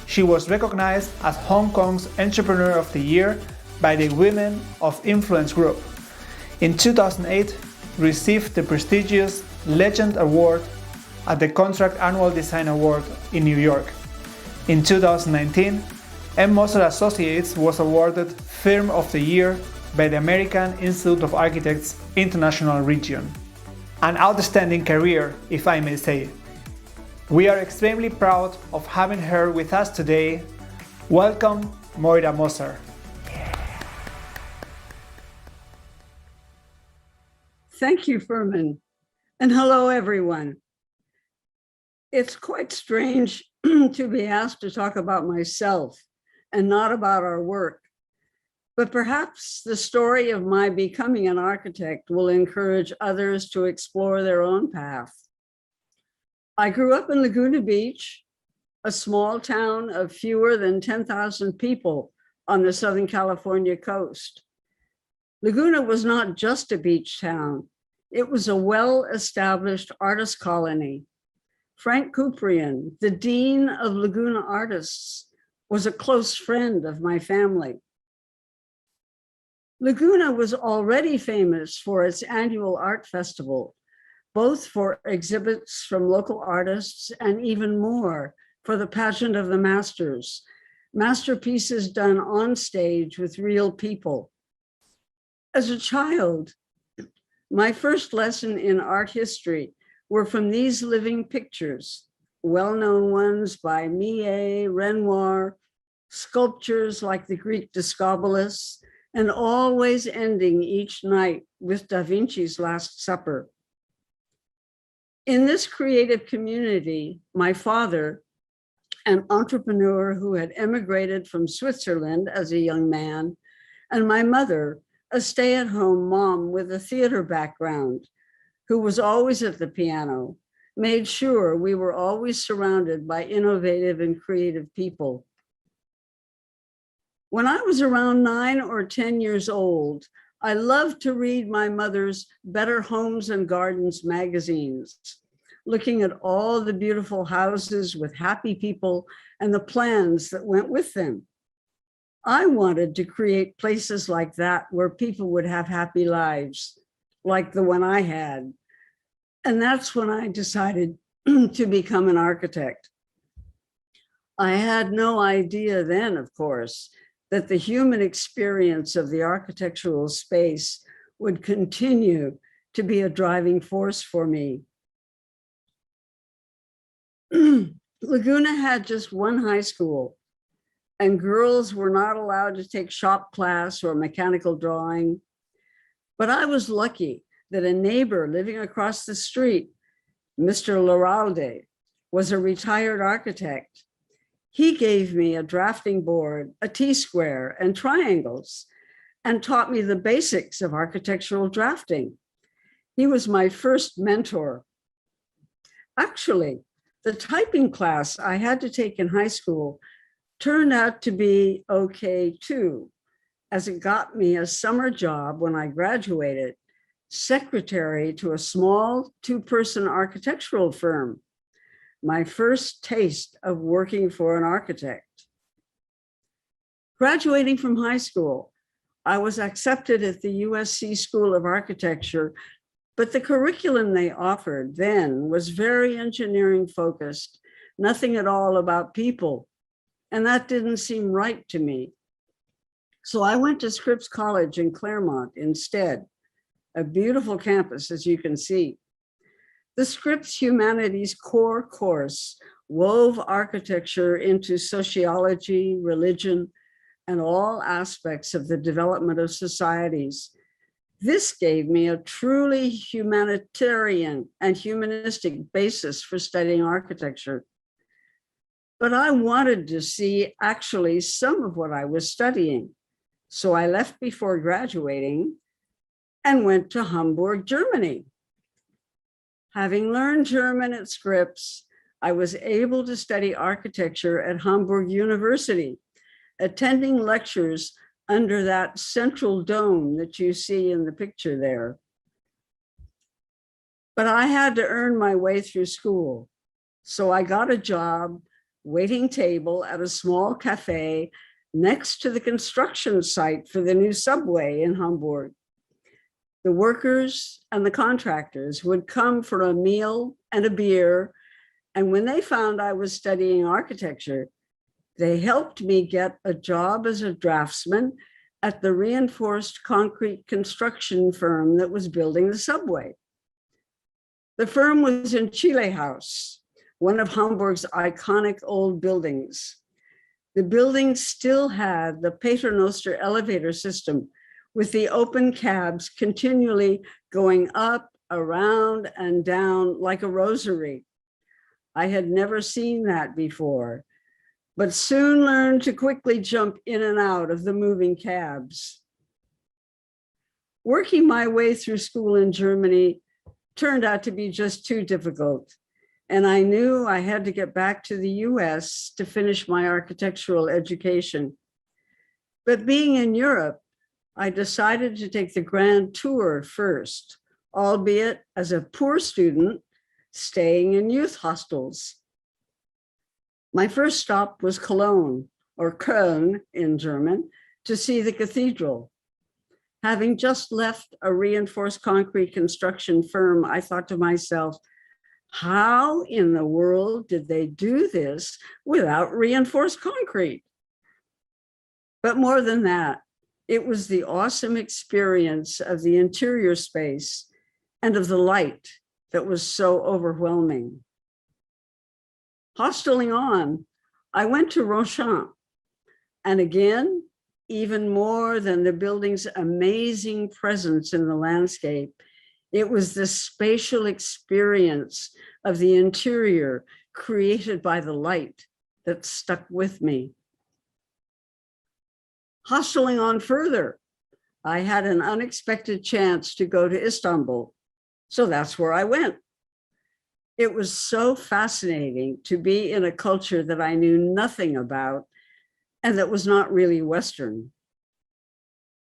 she was recognized as Hong Kong's Entrepreneur of the Year by the Women of Influence Group. In 2008, received the prestigious Legend Award at the Contract Annual Design Award in New York. In 2019, AnA Moser Associates was awarded Firm of the Year by the American Institute of Architects International Region. An outstanding career, if I may say. We are extremely proud of having her with us today. Welcome, Moira Moser. Thank you, Furman, and hello, everyone. It's quite strange to be asked to talk about myself and not about our work, but perhaps the story of my becoming an architect will encourage others to explore their own path. I grew up in Laguna Beach, a small town of fewer than 10,000 people on the Southern California coast. Laguna was not just a beach town. It was a well-established artist colony. Frank Kuprian, the dean of Laguna artists, was a close friend of my family. Laguna was already famous for its annual art festival, both for exhibits from local artists and even more for the Pageant of the Masters, masterpieces done on stage with real people. As a child, my first lesson in art history were from these living pictures. well-known ones by Millet, Renoir, sculptures like the Greek Discobolus, and always ending each night with Da Vinci's Last Supper. In this creative community, my father, an entrepreneur who had emigrated from Switzerland as a young man, and my mother, a stay-at-home mom with a theater background, who was always at the piano, made sure we were always surrounded by innovative and creative people. When I was around 9 or 10 years old, I loved to read my mother's Better Homes and Gardens magazines, looking at all the beautiful houses with happy people and the plans that went with them. I wanted to create places like that where people would have happy lives, like the one I had. And that's when I decided to become an architect. I had no idea then, of course, that the human experience of the architectural space would continue to be a driving force for me. Laguna had just one high school, and girls were not allowed to take shop class or mechanical drawing. But I was lucky that a neighbor living across the street, Mr. Laralde, was a retired architect. He gave me a drafting board, a T-square, and triangles, and taught me the basics of architectural drafting. He was my first mentor. Actually, the typing class I had to take in high school turned out to be okay too, as it got me a summer job when I graduated, secretary to a small 2-person architectural firm, my first taste of working for an architect. Graduating from high school, I was accepted at the USC School of Architecture, but the curriculum they offered then was very engineering focused, nothing at all about people, and that didn't seem right to me. So I went to Scripps College in Claremont instead, a beautiful campus, as you can see. The Scripps Humanities core course wove architecture into sociology, religion, and all aspects of the development of societies. This gave me a truly humanitarian and humanistic basis for studying architecture. But I wanted to see actually some of what I was studying. So I left before graduating and went to Hamburg, Germany. Having learned German at Scripps, I was able to study architecture at Hamburg University, attending lectures under that central dome that you see in the picture there. But I had to earn my way through school. So I got a job waiting table at a small cafe next to the construction site for the new subway in Hamburg. The workers and the contractors would come for a meal and a beer. And when they found I was studying architecture, they helped me get a job as a draftsman at the reinforced concrete construction firm that was building the subway. The firm was in Chile House, one of Hamburg's iconic old buildings. The building still had the Paternoster elevator system with the open cabs continually going up, around, and down like a rosary. I had never seen that before, but soon learned to quickly jump in and out of the moving cabs. Working my way through school in Germany turned out to be just too difficult, and I knew I had to get back to the US to finish my architectural education. But being in Europe, I decided to take the grand tour first, albeit as a poor student staying in youth hostels. My first stop was Cologne, or Köln in German, to see the cathedral. Having just left a reinforced concrete construction firm, I thought to myself, how in the world did they do this without reinforced concrete? But more than that, it was the awesome experience of the interior space and of the light that was so overwhelming. Hosteling on, I went to Ronchamp, and again, even more than the building's amazing presence in the landscape, it was the spatial experience of the interior created by the light that stuck with me. Hosteling on further, I had an unexpected chance to go to Istanbul, so that's where I went. It was so fascinating to be in a culture that I knew nothing about and that was not really Western.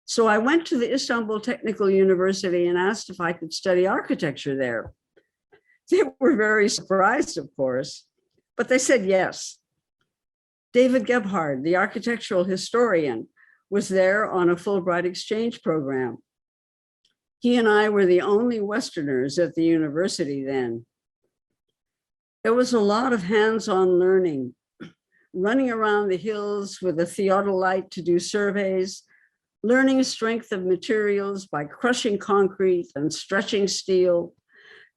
So I went to the Istanbul Technical University and asked if I could study architecture there. They were very surprised, of course, but they said yes. David Gebhard, the architectural historian, was there on a Fulbright exchange program. He and I were the only Westerners at the university then. There was a lot of hands-on learning, running around the hills with a theodolite to do surveys, learning strength of materials by crushing concrete and stretching steel,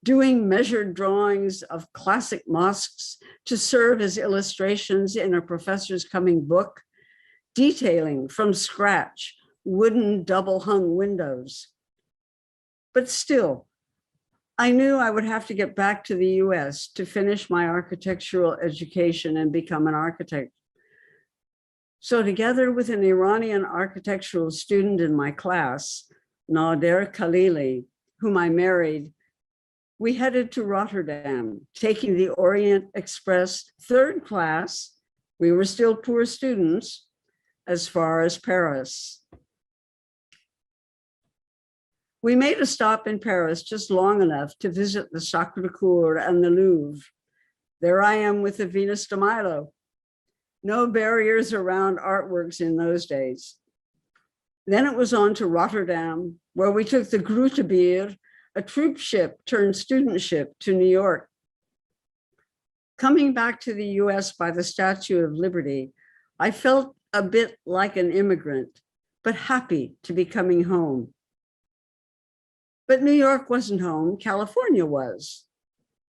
doing measured drawings of classic mosques to serve as illustrations in a professor's coming book, detailing from scratch wooden double-hung windows. But still, I knew I would have to get back to the US to finish my architectural education and become an architect. So together with an Iranian architectural student in my class, Nader Khalili, whom I married, we headed to Rotterdam, taking the Orient Express third class. We were still poor students, as far as Paris. We made a stop in Paris just long enough to visit the Sacré-Cœur and the Louvre. There I am with the Venus de Milo. No barriers around artworks in those days. Then it was on to Rotterdam, where we took the Grootebier, a troop ship turned student ship, to New York. Coming back to the US by the Statue of Liberty, I felt a bit like an immigrant, but happy to be coming home. But New York wasn't home, California was.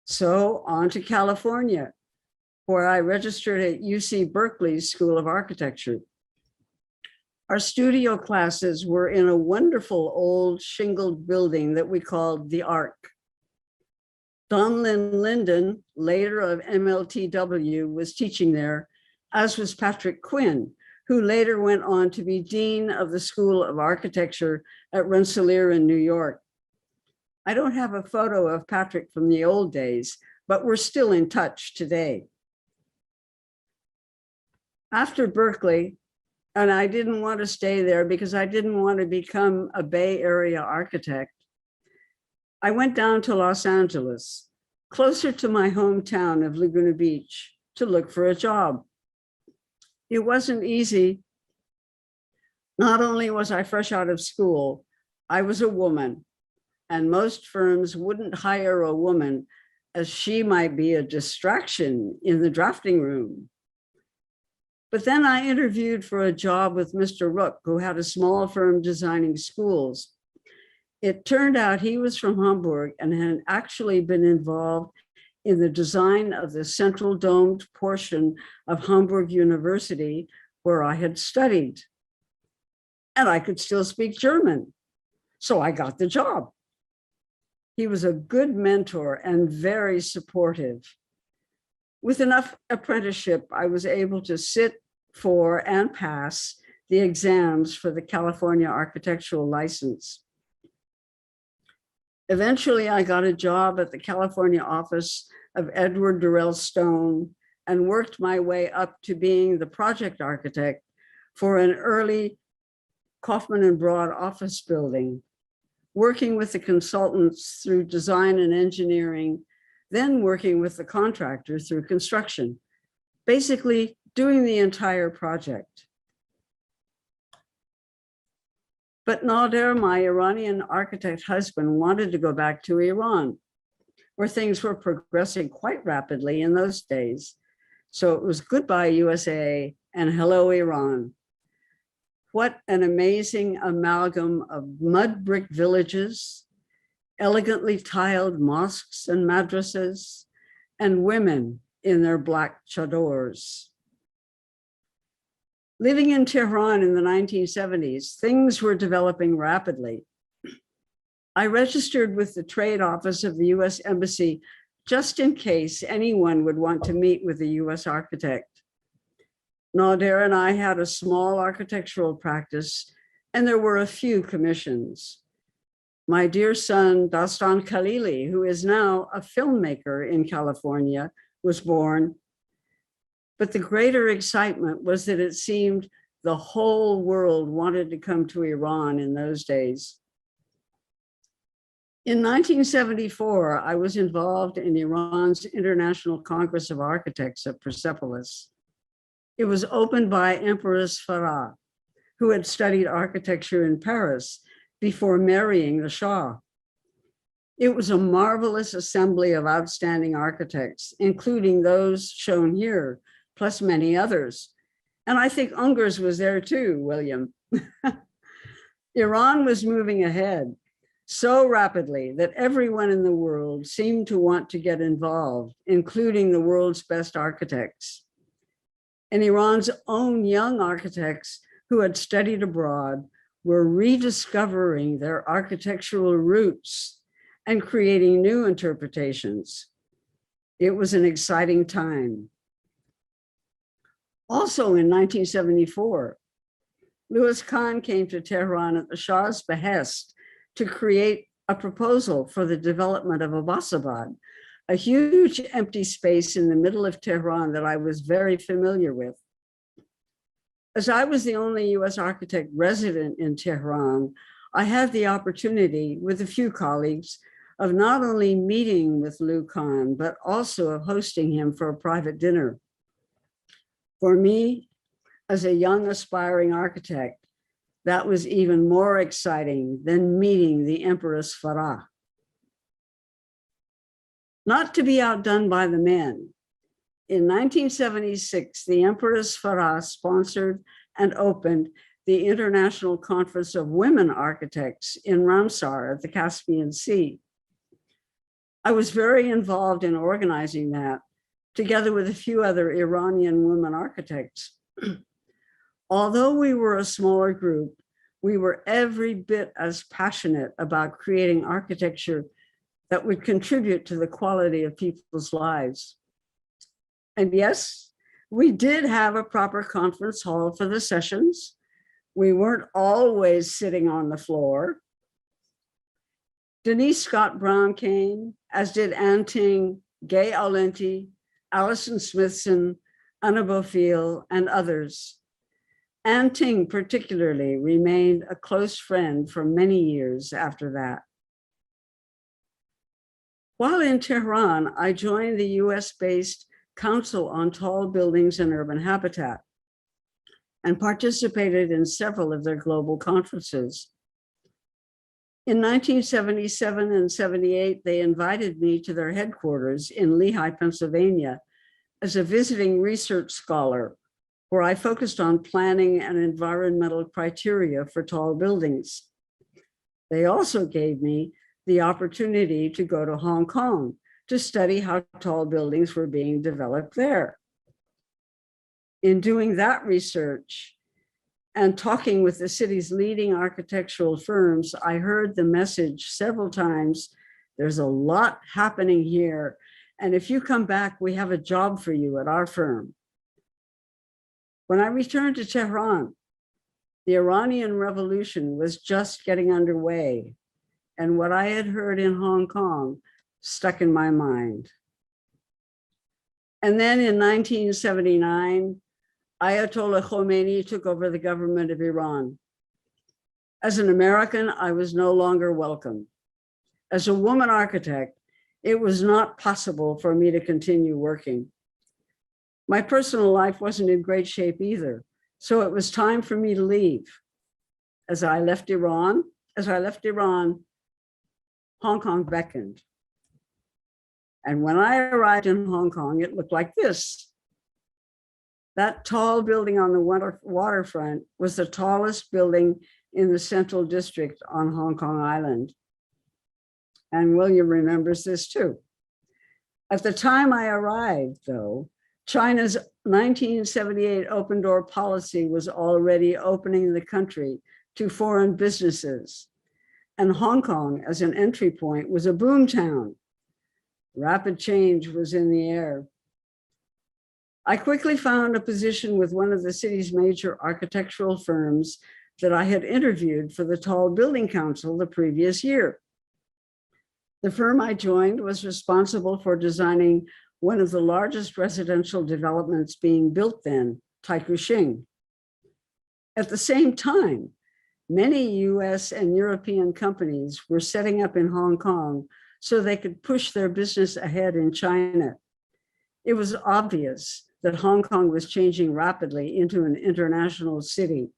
So on to California, where I registered at UC Berkeley's School of Architecture. Our studio classes were in a wonderful old shingled building that we called the Arc. Donlin Linden, later of MLTW, was teaching there, as was Patrick Quinn, who later went on to be Dean of the School of Architecture at Rensselaer in New York. I don't have a photo of Patrick from the old days, but we're still in touch today. After Berkeley, and I didn't want to stay there because I didn't want to become a Bay Area architect, I went down to Los Angeles, closer to my hometown of Laguna Beach, to look for a job. It wasn't easy. Not only was I fresh out of school, I was a woman, and most firms wouldn't hire a woman as she might be a distraction in the drafting room. But then I interviewed for a job with Mr. Rook, who had a small firm designing schools. It turned out he was from Hamburg and had actually been involved in the design of the central domed portion of Hamburg University, where I had studied. And I could still speak German, so I got the job. He was a good mentor and very supportive. With enough apprenticeship, I was able to sit for and pass the exams for the California architectural license. Eventually, I got a job at the California office of Edward Durrell Stone and worked my way up to being the project architect for an early Kaufman and Broad office building, working with the consultants through design and engineering, then working with the contractor through construction, basically doing the entire project. But Nader, my Iranian architect husband, wanted to go back to Iran, where things were progressing quite rapidly in those days. So it was goodbye USA and hello Iran. What an amazing amalgam of mud brick villages, elegantly tiled mosques and madrasas, and women in their black chadors. Living in Tehran in the 1970s, things were developing rapidly. I registered with the trade office of the US Embassy just in case anyone would want to meet with a US architect. Nader and I had a small architectural practice, and there were a few commissions. My dear son, Dastan Khalili, who is now a filmmaker in California, was born. But the greater excitement was that it seemed the whole world wanted to come to Iran in those days. In 1974, I was involved in Iran's International Congress of Architects at Persepolis. It was opened by Empress Farah, who had studied architecture in Paris before marrying the Shah. It was a marvelous assembly of outstanding architects, including those shown here, plus many others. And I think Ungers was there too, William. Iran was moving ahead so rapidly that everyone in the world seemed to want to get involved, including the world's best architects. And Iran's own young architects who had studied abroad were rediscovering their architectural roots and creating new interpretations. It was an exciting time. Also in 1974, Louis Kahn came to Tehran at the Shah's behest to create a proposal for the development of Abbasabad, a huge empty space in the middle of Tehran that I was very familiar with. As I was the only US architect resident in Tehran, I had the opportunity with a few colleagues of not only meeting with Lou Kahn, but also of hosting him for a private dinner. For me, as a young aspiring architect, that was even more exciting than meeting the Empress Farah. Not to be outdone by the men, in 1976, the Empress Farah sponsored and opened the International Conference of Women Architects in Ramsar at the Caspian Sea. I was very involved in organizing that, together with a few other Iranian women architects. Although we were a smaller group, we were every bit as passionate about creating architecture that would contribute to the quality of people's lives. And yes, we did have a proper conference hall for the sessions. We weren't always sitting on the floor. Denise Scott Brown came, as did Ann Ting, Gay Aulenti, Alison Smithson, Anna Bofiel, and others. Ann Ting particularly remained a close friend for many years after that. While in Tehran, I joined the US-based Council on Tall Buildings and Urban Habitat and participated in several of their global conferences. In 1977 and 78, they invited me to their headquarters in Lehigh, Pennsylvania, as a visiting research scholar, where I focused on planning and environmental criteria for tall buildings. They also gave me the opportunity to go to Hong Kong to study how tall buildings were being developed there. In doing that research and talking with the city's leading architectural firms, I heard the message several times, there's a lot happening here, and if you come back, we have a job for you at our firm. When I returned to Tehran, the Iranian Revolution was just getting underway, and what I had heard in Hong Kong stuck in my mind. And then in 1979, Ayatollah Khomeini took over the government of Iran. As an American, I was no longer welcome. As a woman architect, it was not possible for me to continue working. My personal life wasn't in great shape either, so it was time for me to leave. As I left Iran, Hong Kong beckoned. And when I arrived in Hong Kong, it looked like this. That tall building on the waterfront was the tallest building in the Central District on Hong Kong Island. And William remembers this too. At the time I arrived, though, China's 1978 open door policy was already opening the country to foreign businesses, and Hong Kong as an entry point was a boom town. Rapid change was in the air. I quickly found a position with one of the city's major architectural firms that I had interviewed for the Tall Building Council the previous year. The firm I joined was responsible for designing one of the largest residential developments being built then, Taikoo Shing. At the same time, many US and European companies were setting up in Hong Kong so they could push their business ahead in China. It was obvious that Hong Kong was changing rapidly into an international city.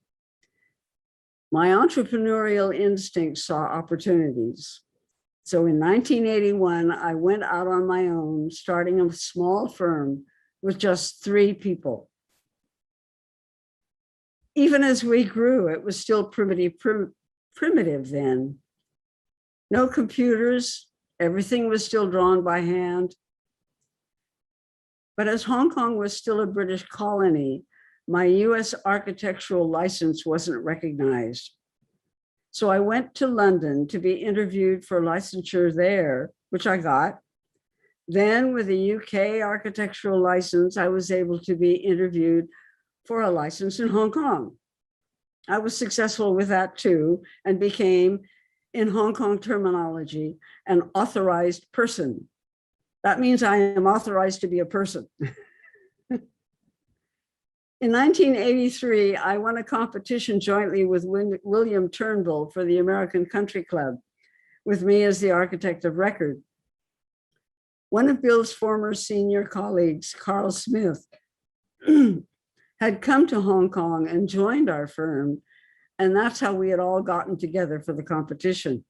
My entrepreneurial instinct saw opportunities. So in 1981, I went out on my own, starting a small firm with just 3 people. Even as we grew, it was still primitive then. No computers, everything was still drawn by hand. But as Hong Kong was still a British colony, my US architectural license wasn't recognized. So I went to London to be interviewed for licensure there, which I got. Then with a UK architectural license, I was able to be interviewed for a license in Hong Kong. I was successful with that too, and became, in Hong Kong terminology, an authorized person. That means I am authorized to be a person. In 1983, I won a competition jointly with William Turnbull for the American Country Club, with me as the architect of record. One of Bill's former senior colleagues, Carl Smith, had come to Hong Kong and joined our firm, and that's how we had all gotten together for the competition.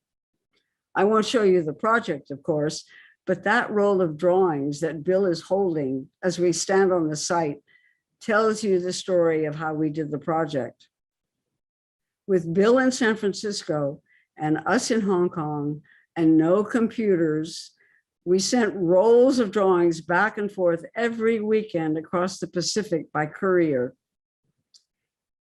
I won't show you the project, of course, but that roll of drawings that Bill is holding as we stand on the site tells you the story of how we did the project. With Bill in San Francisco and us in Hong Kong and no computers, we sent rolls of drawings back and forth every weekend across the Pacific by courier.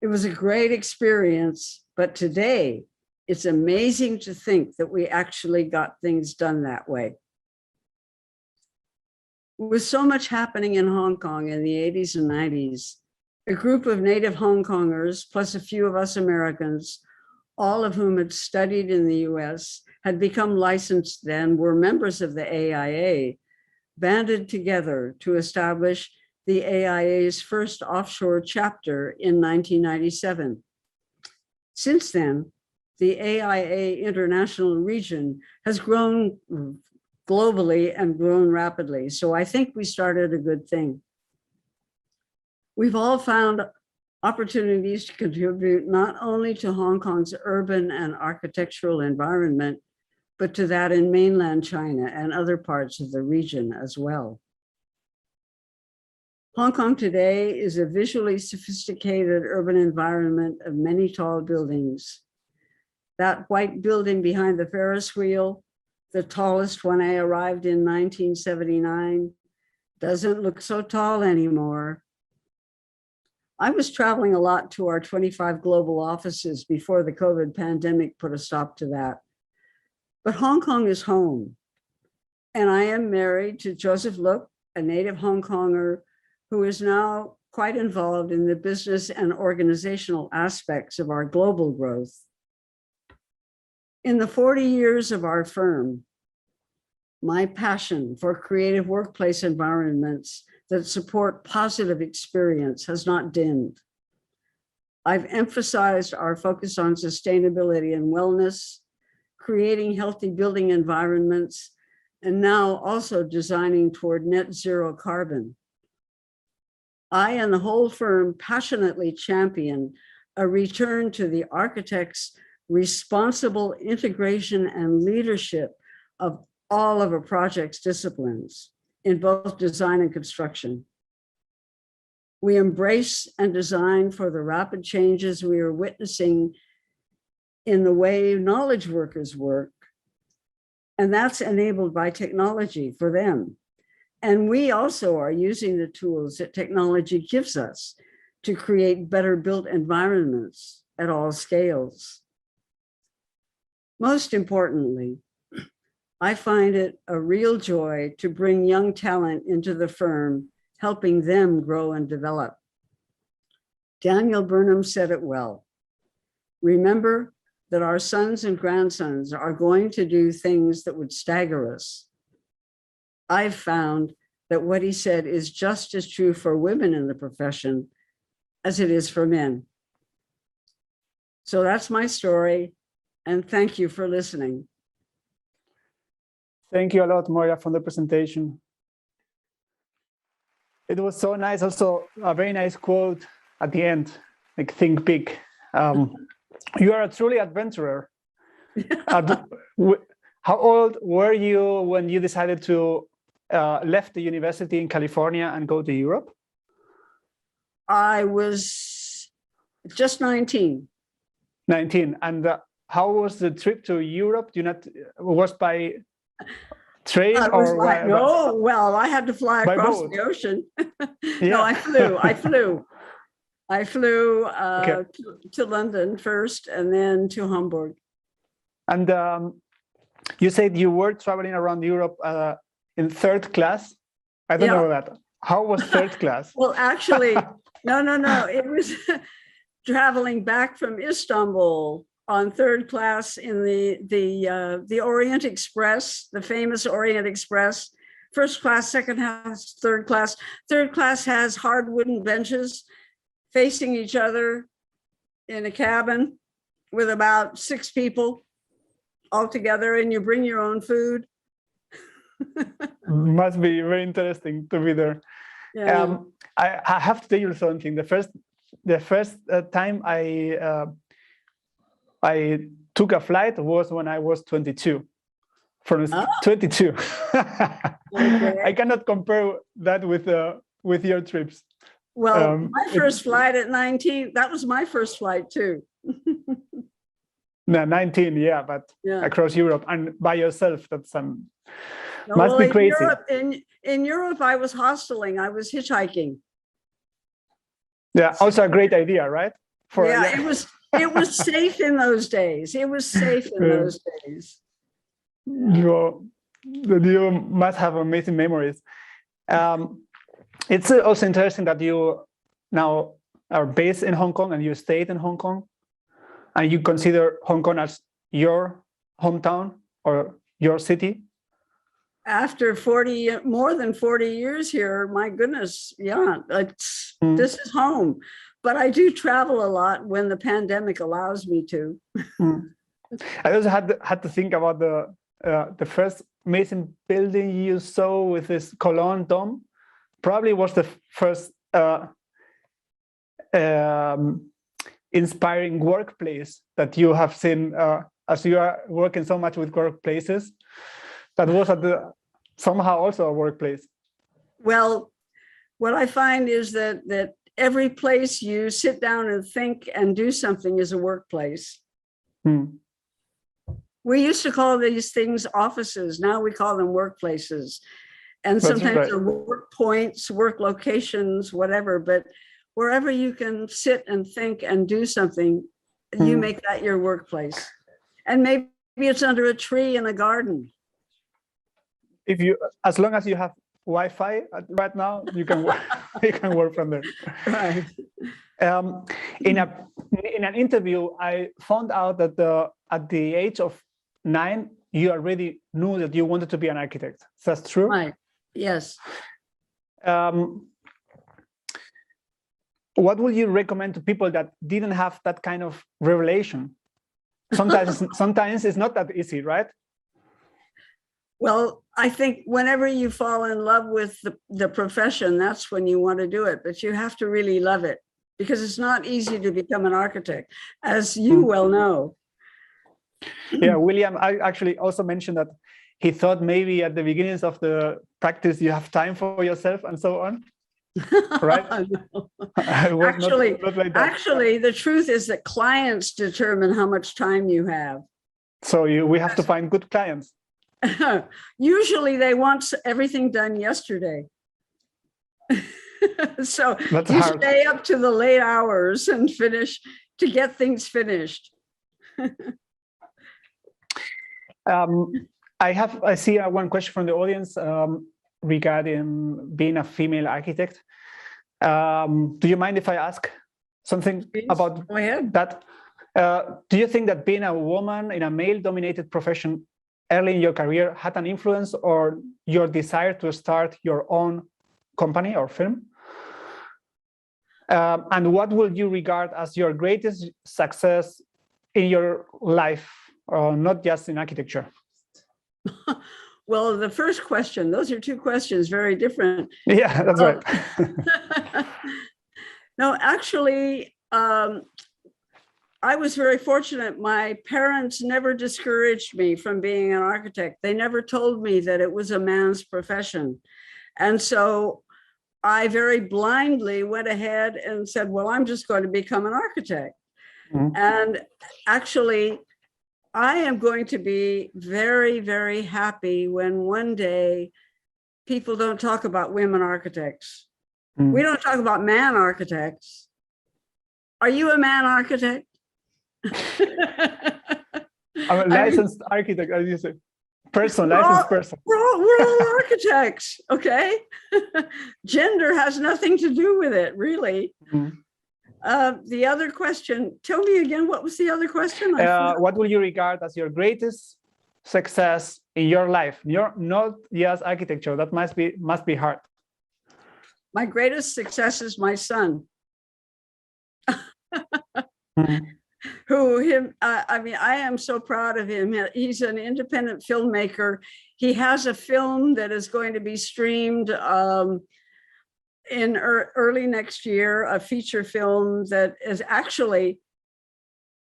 It was a great experience, but today it's amazing to think that we actually got things done that way. With so much happening in Hong Kong in the 80s and 90s, a group of native Hong Kongers, plus a few of us Americans, all of whom had studied in the US, had become licensed then, were members of the AIA, banded together to establish the AIA's first offshore chapter in 1997. Since then, the AIA International region has grown globally and grown rapidly. So I think we started a good thing. We've all found opportunities to contribute not only to Hong Kong's urban and architectural environment, but to that in mainland China and other parts of the region as well. Hong Kong today is a visually sophisticated urban environment of many tall buildings. That white building behind the Ferris wheel, the tallest when I arrived in 1979, doesn't look so tall anymore. I was traveling a lot to our 25 global offices before the COVID pandemic put a stop to that. But Hong Kong is home. And I am married to Joseph Look, a native Hong Konger who is now quite involved in the business and organizational aspects of our global growth. In the 40 years of our firm, my passion for creative workplace environments that support positive experience has not dimmed. I've emphasized our focus on sustainability and wellness, creating healthy building environments, and now also designing toward net zero carbon. I and the whole firm passionately champion a return to the architect's responsible integration and leadership of all of a project's disciplines in both design and construction. We embrace and design for the rapid changes we are witnessing in the way knowledge workers work, and that's enabled by technology for them. And we also are using the tools that technology gives us to create better built environments at all scales. Most importantly, I find it a real joy to bring young talent into the firm, helping them grow and develop. Daniel Burnham said it well. Remember that our sons and grandsons are going to do things that would stagger us. I've found that what he said is just as true for women in the profession as it is for men. So that's my story, and thank you for listening. Thank you a lot, Moira, for the presentation. It was so nice. Also, a very nice quote at the end, like think big. You are a truly adventurer. How old were you when you decided to left the university in California and go to Europe? I was just 19. 19. And how was the trip to Europe? Was by train or no? Well, I had to fly across boat. the ocean. Yeah. No, I flew Okay. to London first, and then to Hamburg. And you said you were traveling around Europe in third class. I don't know that. How was third class? Well, actually, no. It was traveling back from Istanbul on third class in the Orient Express, the famous Orient Express. First class, second class, third class. Third class has hard wooden benches facing each other in a cabin with about 6 people all together, and you bring your own food. Must be very interesting to be there. Yeah. I have to tell you something. The first time I took a flight was when I was 22. From 22. Okay. I cannot compare that with your trips. Well, my first flight at 19, that was my first flight too. No, 19, yeah, but across Europe and by yourself, that's must be crazy. In Europe, I was hosteling, I was hitchhiking. Yeah, also a great idea, right? It was safe in those days. It was safe in those days. You must have amazing memories. It's also interesting that you now are based in Hong Kong and you stayed in Hong Kong, and you consider Hong Kong as your hometown or your city. After more than 40 years here, my goodness, this is home. But I do travel a lot when the pandemic allows me to. I also had to think about the first amazing building you saw with this column dome. Probably was the first inspiring workplace that you have seen, as you are working so much with workplaces. That was somehow also a workplace. Well, what I find is that every place you sit down and think and do something is a workplace. We used to call these things offices. Now we call them workplaces. And sometimes they're work points, work locations, whatever. But wherever you can sit and think and do something, you make that your workplace. And maybe it's under a tree in a garden. As long as you have Wi-Fi right now, you can work, you can work from there. Right. In an interview, I found out that at the age of 9, you already knew that you wanted to be an architect. That's true? Right. Yes. What would you recommend to people that didn't have that kind of revelation? Sometimes it's not that easy, right? Well, I think whenever you fall in love with the profession, that's when you want to do it. But you have to really love it, because it's not easy to become an architect, as you well know. Yeah, William, I actually also mentioned that he thought maybe at the beginnings of the practice you have time for yourself and so on, right? No. Actually, not like that. Actually, the truth is that clients determine how much time you have. So we have to find good clients. Usually they want everything done yesterday. So That's you hard. stay up to the late hours and finish to get things finished. I see one question from the audience regarding being a female architect. Do you mind if I ask something Please, about go ahead. that? Do you think that being a woman in a male-dominated profession early in your career had an influence or your desire to start your own company or firm? And what would you regard as your greatest success in your life, not just in architecture? Well, the first question, those are two questions, very different. Yeah, that's right. No, actually, I was very fortunate. My parents never discouraged me from being an architect. They never told me that it was a man's profession. And so I very blindly went ahead and said, well, I'm just going to become an architect. Mm-hmm. And actually, I am going to be very, very happy when one day people don't talk about women architects. Mm. We don't talk about man architects. Are you a man architect? I'm a licensed architect, as you say. Licensed person. We're all architects, okay? Gender has nothing to do with it, really. Mm. The other question, tell me again, what was the other question? What will you regard as your greatest success in your life? Not just architecture, that must be hard. My greatest success is my son. Mm-hmm. I am so proud of him. He's an independent filmmaker. He has a film that is going to be streamed in early next year, a feature film that is actually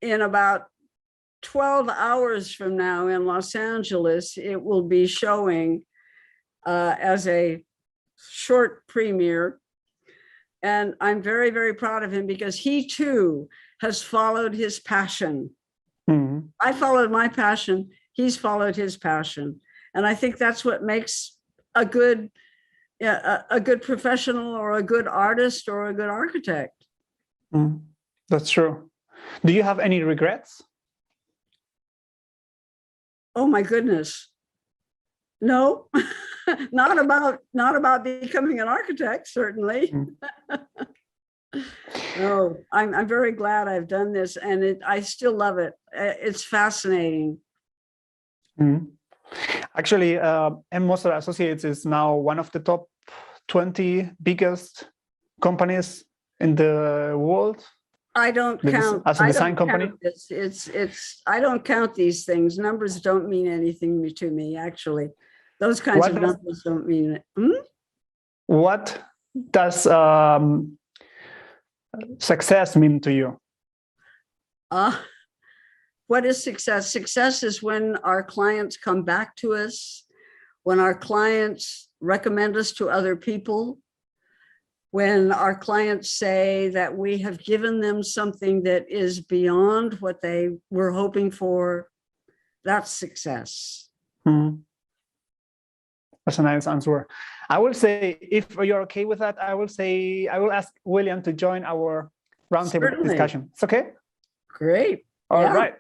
in about 12 hours from now in Los Angeles. It will be showing as a short premiere. And I'm very, very proud of him because he too has followed his passion. Mm-hmm. I followed my passion. He's followed his passion. And I think that's what makes a good professional or a good artist or a good architect. Mm, that's true. Do you have any regrets? Oh my goodness. No, not about becoming an architect, certainly. Mm. No, I'm very glad I've done this, and I still love it. It's fascinating. Mm. Actually, AnA Moser Associates is now one of the top 20 biggest companies in the world. I don't count as a design company. I don't count these things. Numbers don't mean anything to me. Actually, those kinds of numbers don't mean it. Hmm? What does success mean to you? What is success? Success is when our clients come back to us, when our clients recommend us to other people, when our clients say that we have given them something that is beyond what they were hoping for. That's success. Hmm. That's a nice answer. I will say, if you're okay with that, I will ask William to join our roundtable discussion. It's okay? Great. All right.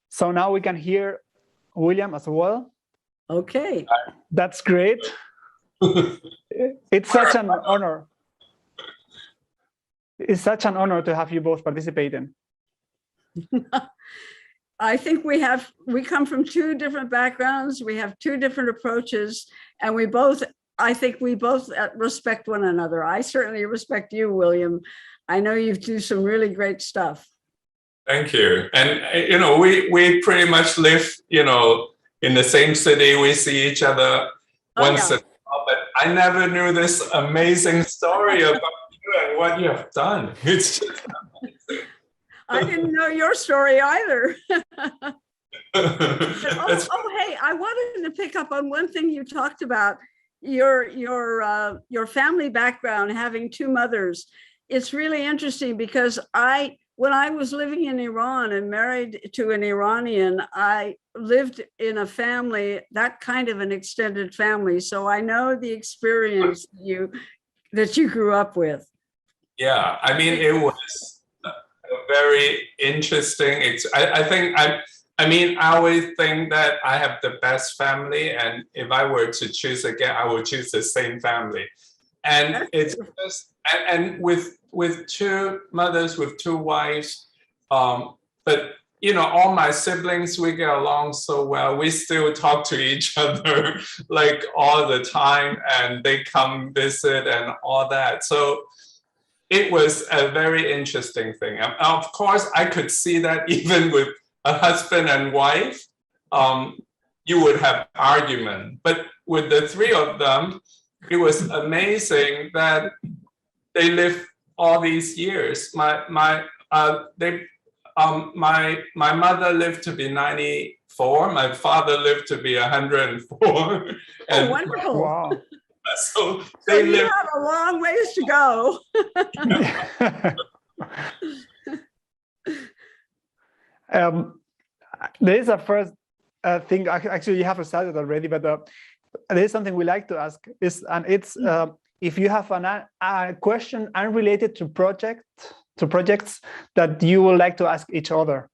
So now we can hear William as well. Okay. That's great. It's such an honor. It's such an honor to have you both participating. I think we come from two different backgrounds. We have two different approaches, and I think we both respect one another. I certainly respect you, William. I know you do some really great stuff. Thank you. And, we pretty much live, in the same city. We see each other once in a while, but I never knew this amazing story about you and what you have done. It's just amazing. I didn't know your story either. Hey, I wanted to pick up on one thing you talked about, your family background, having two mothers. It's really interesting because when I was living in Iran and married to an Iranian, I lived in a family, that kind of an extended family. So I know the experience that you grew up with. Yeah, I mean, it was a very interesting. I mean, I always think that I have the best family, and if I were to choose again, I would choose the same family. And it's just, and with two mothers, with two wives, but you know, all my siblings, we get along so well. We still talk to each other like all the time, and they come visit and all that. So it was a very interesting thing. And of course, I could see that even with a husband and wife, you would have argument. But with the three of them, it was amazing that they lived all these years. My mother lived to be 94. My father lived to be 104. Oh, wonderful! Wow. So you have a long ways to go. There is a first thing. Actually, you have started already, but there is something we like to ask. If you have a question unrelated to projects that you would like to ask each other.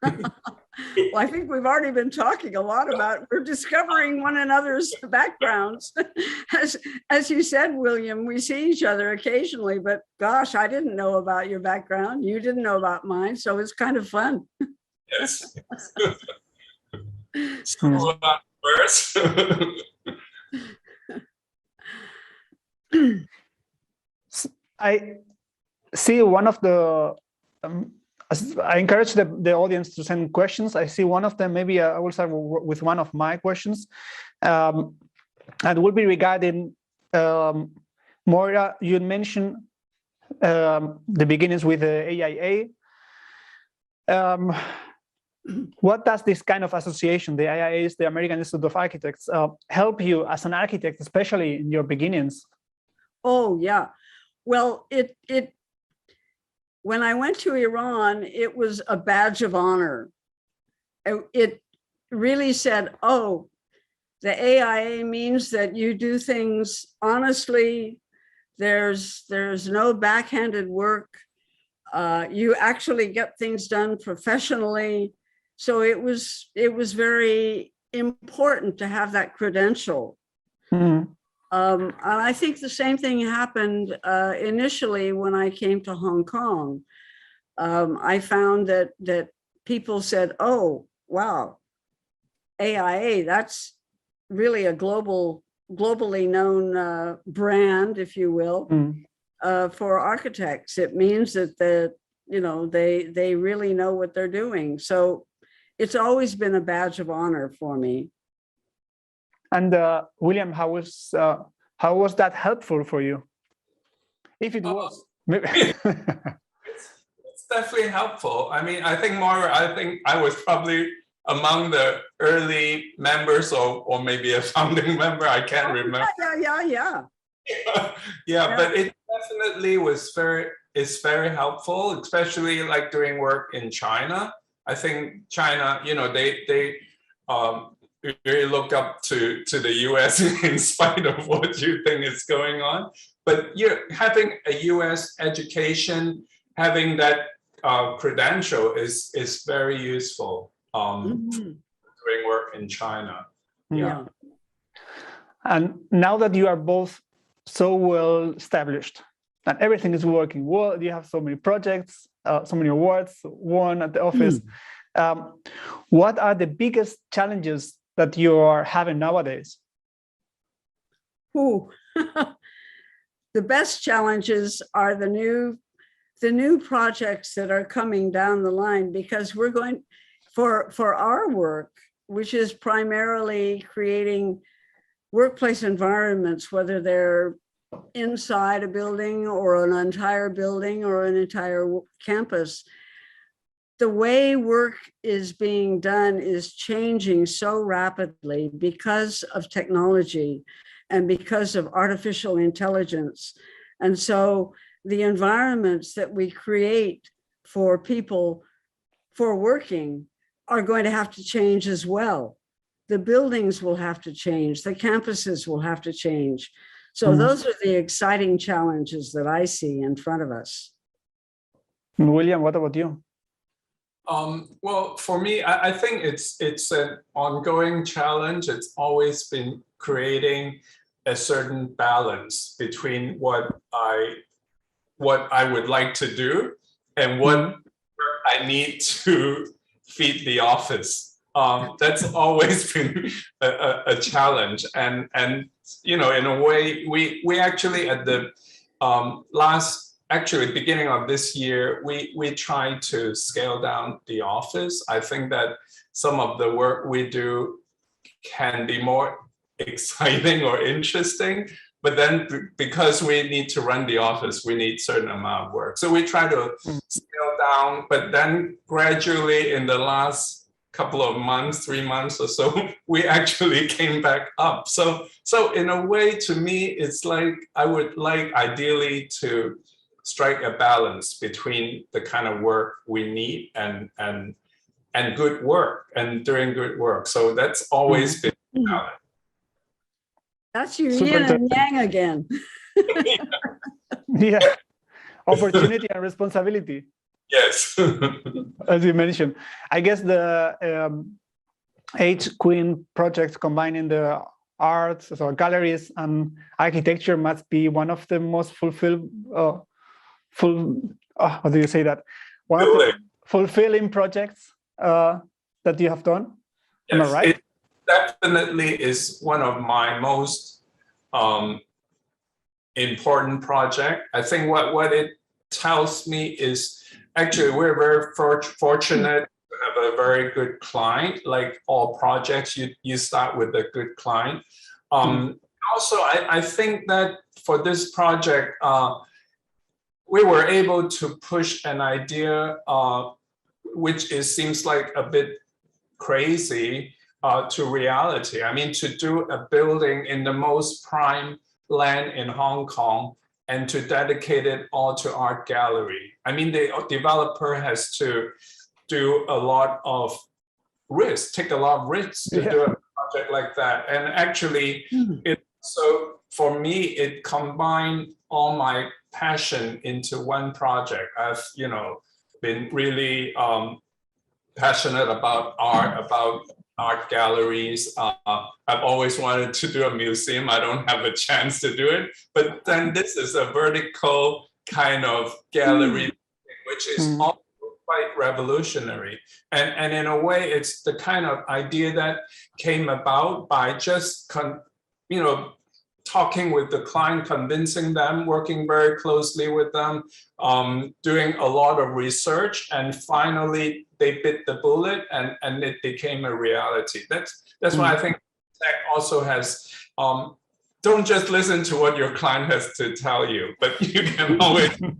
Well, I think we've already been talking a lot about, we're discovering one another's backgrounds. As you said, William, we see each other occasionally, but gosh, I didn't know about your background. You didn't know about mine. So it's kind of fun. Yes. So first. I see one of the I encourage the audience to send questions. I see one of them. Maybe I will start with one of my questions, and will be regarding Moira. You mentioned the beginnings with the AIA. What does this kind of association, the AIA, the American Institute of Architects, help you as an architect, especially in your beginnings? Oh yeah, well, when I went to Iran, it was a badge of honor. It really said, oh, the AIA means that you do things honestly. There's no backhanded work. You actually get things done professionally. So it was very important to have that credential. Mm-hmm. And I think the same thing happened initially when I came to Hong Kong. I found that people said, oh, wow, AIA, that's really a globally known brand, if you will, for architects. It means that they really know what they're doing. So it's always been a badge of honor for me. And William, how was that helpful for you? If it was, it's definitely helpful. I mean, I think I was probably among the early members, or maybe a founding member. I can't remember. Yeah. Yeah, but it definitely was very helpful, especially like doing work in China. I think China, they really look up to the US in spite of what you think is going on. But having a US education, having that credential is very useful doing work in China. Yeah. And now that you are both so well established and everything is working well, you have so many projects, so many awards won at the office. What are the biggest challenges that you are having nowadays? The best challenges are the new projects that are coming down the line, because we're going for our work, which is primarily creating workplace environments, whether they're inside a building or an entire building or an entire campus. The way work is being done is changing so rapidly because of technology and because of artificial intelligence. And so the environments that we create for people for working are going to have to change as well. The buildings will have to change, the campuses will have to change. So those are the exciting challenges that I see in front of us. William, what about you? Well, for me, I think it's an ongoing challenge. It's always been creating a certain balance between what I would like to do and what I need to feed the office. That's always been a challenge, and you know, in a way, we actually at the beginning of this year, we tried to scale down the office. I think that some of the work we do can be more exciting or interesting, but then because we need to run the office, we need certain amount of work. So we try to scale down, but then gradually in the last couple of months, 3 months or so, we actually came back up. So in a way, to me, it's like I would like ideally to strike a balance between the kind of work we need and good work and doing good work. So that's always been a challenge. That's your yin and yang again. Yeah, opportunity and responsibility. Yes. As you mentioned, I guess the H Queen project combining the arts, so galleries and architecture must be one of the most how do you say that? One of the fulfilling projects that you have done. Yes, am I right? It definitely is one of my most important project. I think what it tells me is actually we're very fortunate to have a very good client. Like all projects, you start with a good client. Also, I think that for this project, we were able to push an idea which seems like a bit crazy to reality. I mean, to do a building in the most prime land in Hong Kong and to dedicate it all to art gallery. I mean, the developer has to do a lot of risks, take a lot of risks to do a project like that. And actually, so for me, it combined all my passion into one project. I've, you know, been really passionate about art galleries. I've always wanted to do a museum. I don't have a chance to do it, but then this is a vertical kind of gallery, which is also quite revolutionary. And in a way, it's the kind of idea that came about by just, you know, talking with the client, convincing them, working very closely with them, doing a lot of research, and finally they bit the bullet and it became a reality. That's why I think tech also has, don't just listen to what your client has to tell you, but you can always do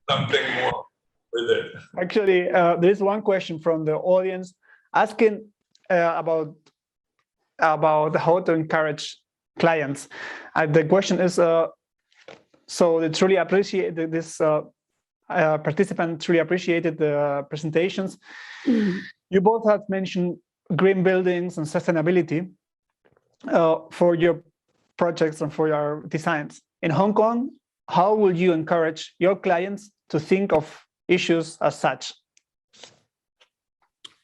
something more with it. Actually, there's one question from the audience asking about how to encourage clients. The question is, so they truly appreciate this, participant truly appreciated the presentations. You both have mentioned green buildings and sustainability for your projects and for your designs. In Hong Kong, how will you encourage your clients to think of issues as such?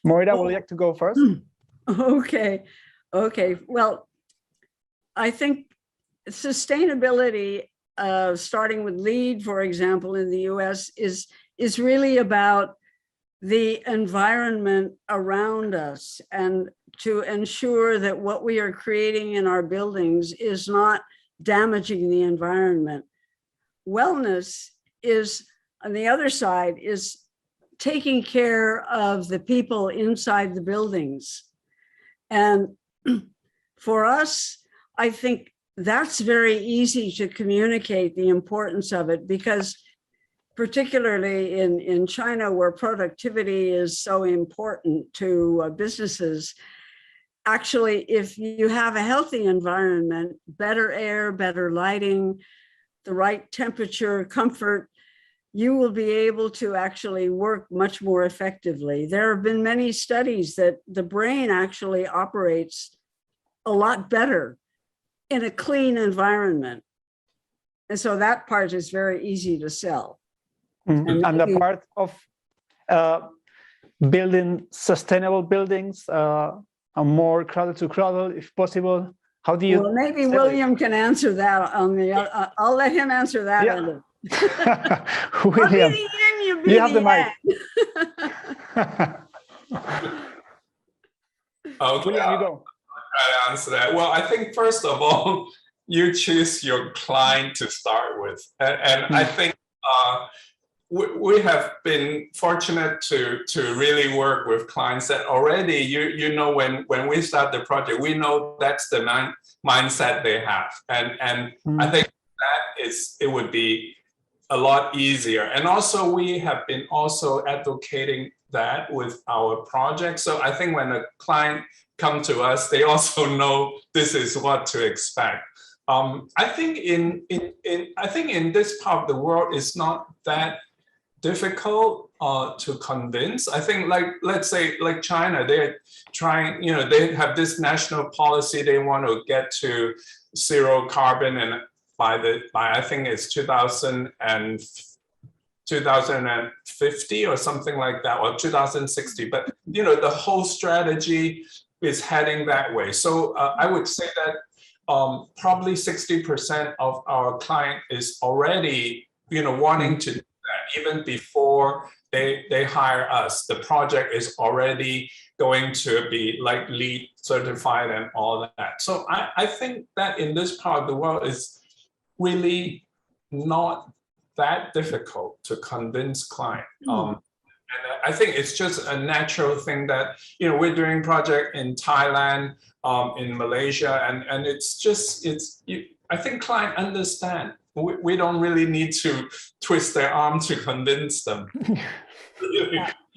Moira, would you like to go first? Okay. Well, I think sustainability, starting with LEED, for example, in the US, is really about the environment around us and to ensure that what we are creating in our buildings is not damaging the environment. Wellness is, on the other side, is taking care of the people inside the buildings. And for us, I think that's very easy to communicate the importance of it, because particularly in China, where productivity is so important to businesses, actually, if you have a healthy environment, better air, better lighting, the right temperature, comfort, you will be able to actually work much more effectively. There have been many studies that the brain actually operates a lot better in a clean environment. And so that part is very easy to sell. And the part of building sustainable buildings, a more cradle to cradle, if possible. How do you? Well, maybe William can answer that on the. I'll let him answer that. Yeah. William, you have the mic. Okay, William, you go. I'll try to answer that. Well, I think first of all, you choose your client to start with, and I think we have been fortunate to really work with clients that already, you know, when we start the project, we know that's the mindset they have, and I think that it would be a lot easier. And also we have been also advocating that with our project. So I think when a client come to us, they also know this is what to expect. I think in this part of the world, it's not that difficult to convince. I think, like, let's say like China, they're trying, you know, they have this national policy, they want to get to zero carbon, and by I think it's 2050 or something like that, or 2060. But you know, the whole strategy is heading that way. So I would say that probably 60% of our client is already, you know, wanting to do that even before they hire us. The project is already going to be like LEED certified and all that. So I think that in this part of the world is really not that difficult to convince client. And I think it's just a natural thing that, you know, we're doing project in Thailand, in Malaysia, and it's just, I think client understand. We don't really need to twist their arm to convince them.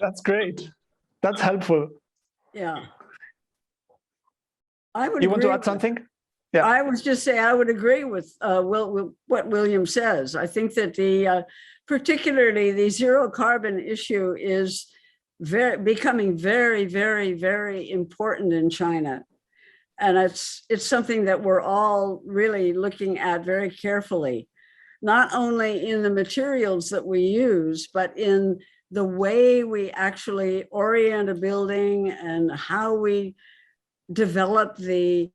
That's great. That's helpful. Yeah. I would. You want to add something? Yeah. I was just saying, I would agree with what William says. I think that particularly the zero carbon issue is becoming very, very, very important in China. And it's something that we're all really looking at very carefully, not only in the materials that we use, but in the way we actually orient a building and how we develop the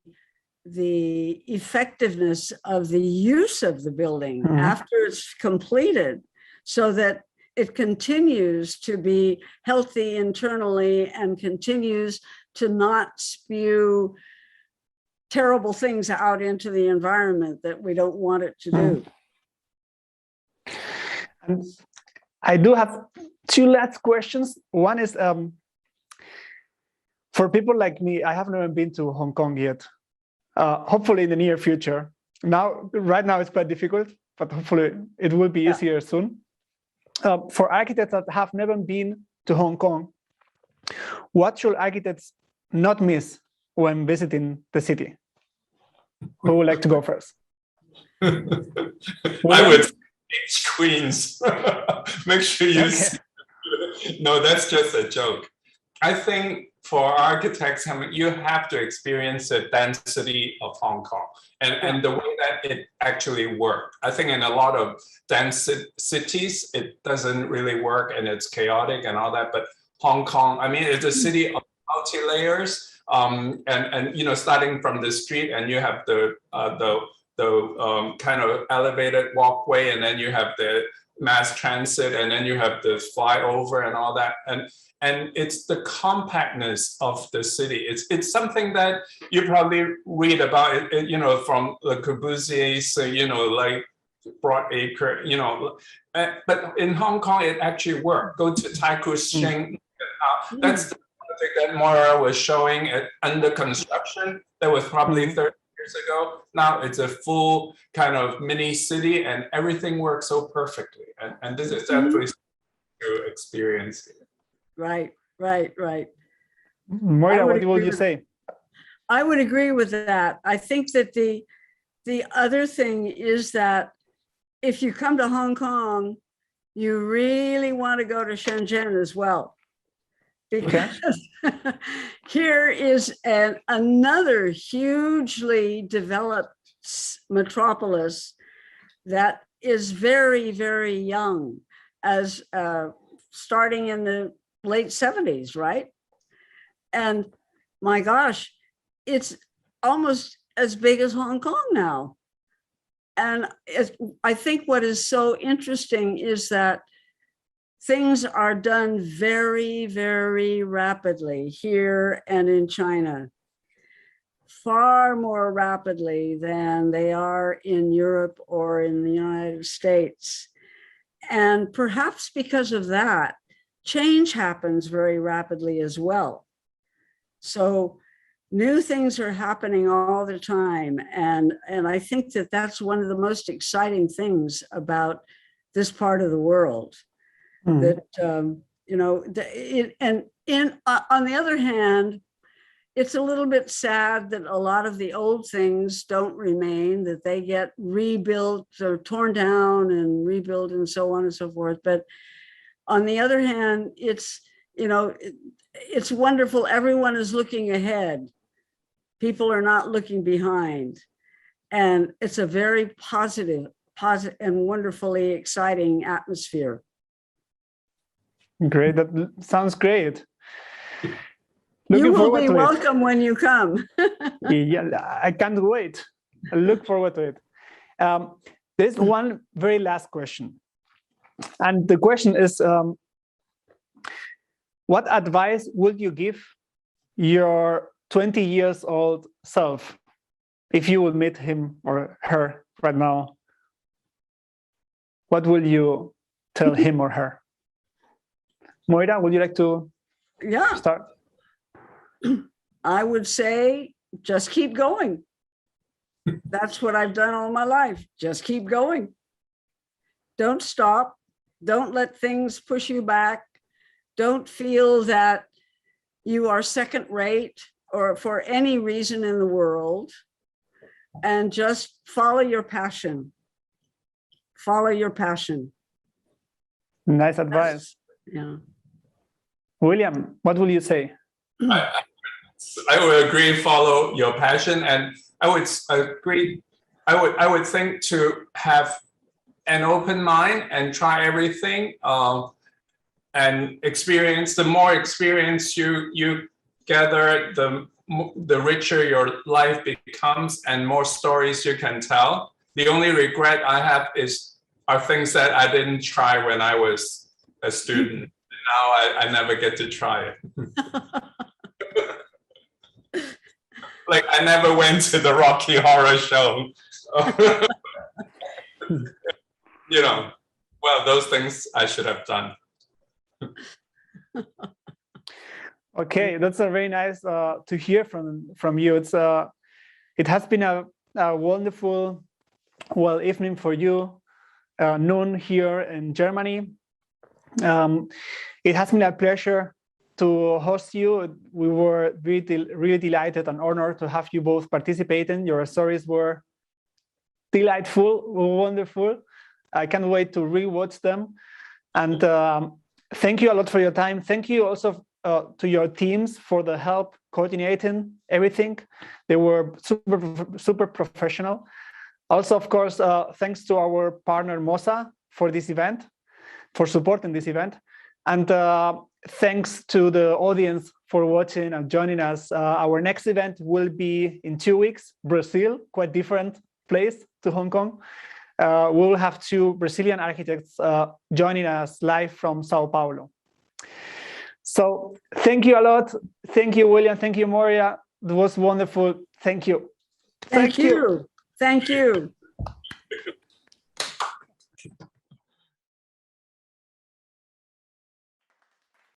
effectiveness of the use of the building after it's completed, so that it continues to be healthy internally and continues to not spew terrible things out into the environment that we don't want it to do. And I do have two last questions. One is, for people like me, I have never been to Hong Kong yet. Hopefully in the near future. Right now it's quite difficult, but hopefully it will be easier soon. For architects that have never been to Hong Kong, what should architects not miss when visiting the city? Who would like to go first? I would say Queens. Make sure you see. No, that's just a joke. I think for architects, you have to experience the density of Hong Kong and the way that it actually works. I think in a lot of dense cities, it doesn't really work and it's chaotic and all that. But Hong Kong, I mean, it's a city of multi-layers. And you know, starting from the street, and you have the kind of elevated walkway, and then you have the mass transit, and then you have the flyover and all that. And it's the compactness of the city. It's something that you probably read about, you know, from Le Corbusier's, you know, like Broadacre, you know. But in Hong Kong, it actually worked. Go to Taikoo Shing. That's the project that Moira was showing it under construction. That was probably 30 years ago. Now it's a full kind of mini city, and everything works so perfectly. And this is definitely to experience it. Right. Moira, what would you say? I would agree with that. I think that the other thing is that if you come to Hong Kong, you really want to go to Shenzhen as well. Because here is another hugely developed metropolis that is very, very young, as starting in the late 70s, right? And my gosh, it's almost as big as Hong Kong now. And I think what is so interesting is that things are done very, very rapidly here and in China, far more rapidly than they are in Europe or in the United States. And perhaps because of that, change happens very rapidly as well. So new things are happening all the time. And I think that that's one of the most exciting things about this part of the world. That, you know, on the other hand, it's a little bit sad that a lot of the old things don't remain, that they get rebuilt or torn down and rebuilt and so on and so forth. But on the other hand, it's, you know, it's wonderful. Everyone is looking ahead. People are not looking behind. And it's a very positive and wonderfully exciting atmosphere. Great. That sounds great. You will be welcome when you come. Yeah, I can't wait. I look forward to it. There's one very last question. And the question is, what advice would you give your 20 years old self if you would meet him or her right now? What will you tell him or her? Moira, would you like to start? I would say, just keep going. That's what I've done all my life. Just keep going. Don't stop. Don't let things push you back. Don't feel that you are second rate or for any reason in the world. And just follow your passion. Follow your passion. Nice advice. Yeah. William, what will you say? I would agree, follow your passion. And I would agree, I would think to have an open mind and try everything and experience. The more experience you gather, the richer your life becomes and more stories you can tell. The only regret I have are things that I didn't try when I was a student. Now I never get to try it. Like I never went to the Rocky Horror Show. You know, well, those things I should have done. Okay, that's a very nice to hear from you. It has been a wonderful evening for you, noon here in Germany. It has been a pleasure to host you. We were really delighted and honored to have you both participating. Your stories were delightful, wonderful. I can't wait to rewatch them. And thank you a lot for your time. Thank you also to your teams for the help coordinating everything. They were super professional. Also, of course, thanks to our partner Mosa for this event, for supporting this event. And thanks to the audience for watching and joining us. Our next event will be in 2 weeks, Brazil, quite different place to Hong Kong. We will have 2 Brazilian architects joining us live from Sao Paulo. So thank you a lot. Thank you, William. Thank you, Moria. It was wonderful. Thank you. Thank you. Thank you.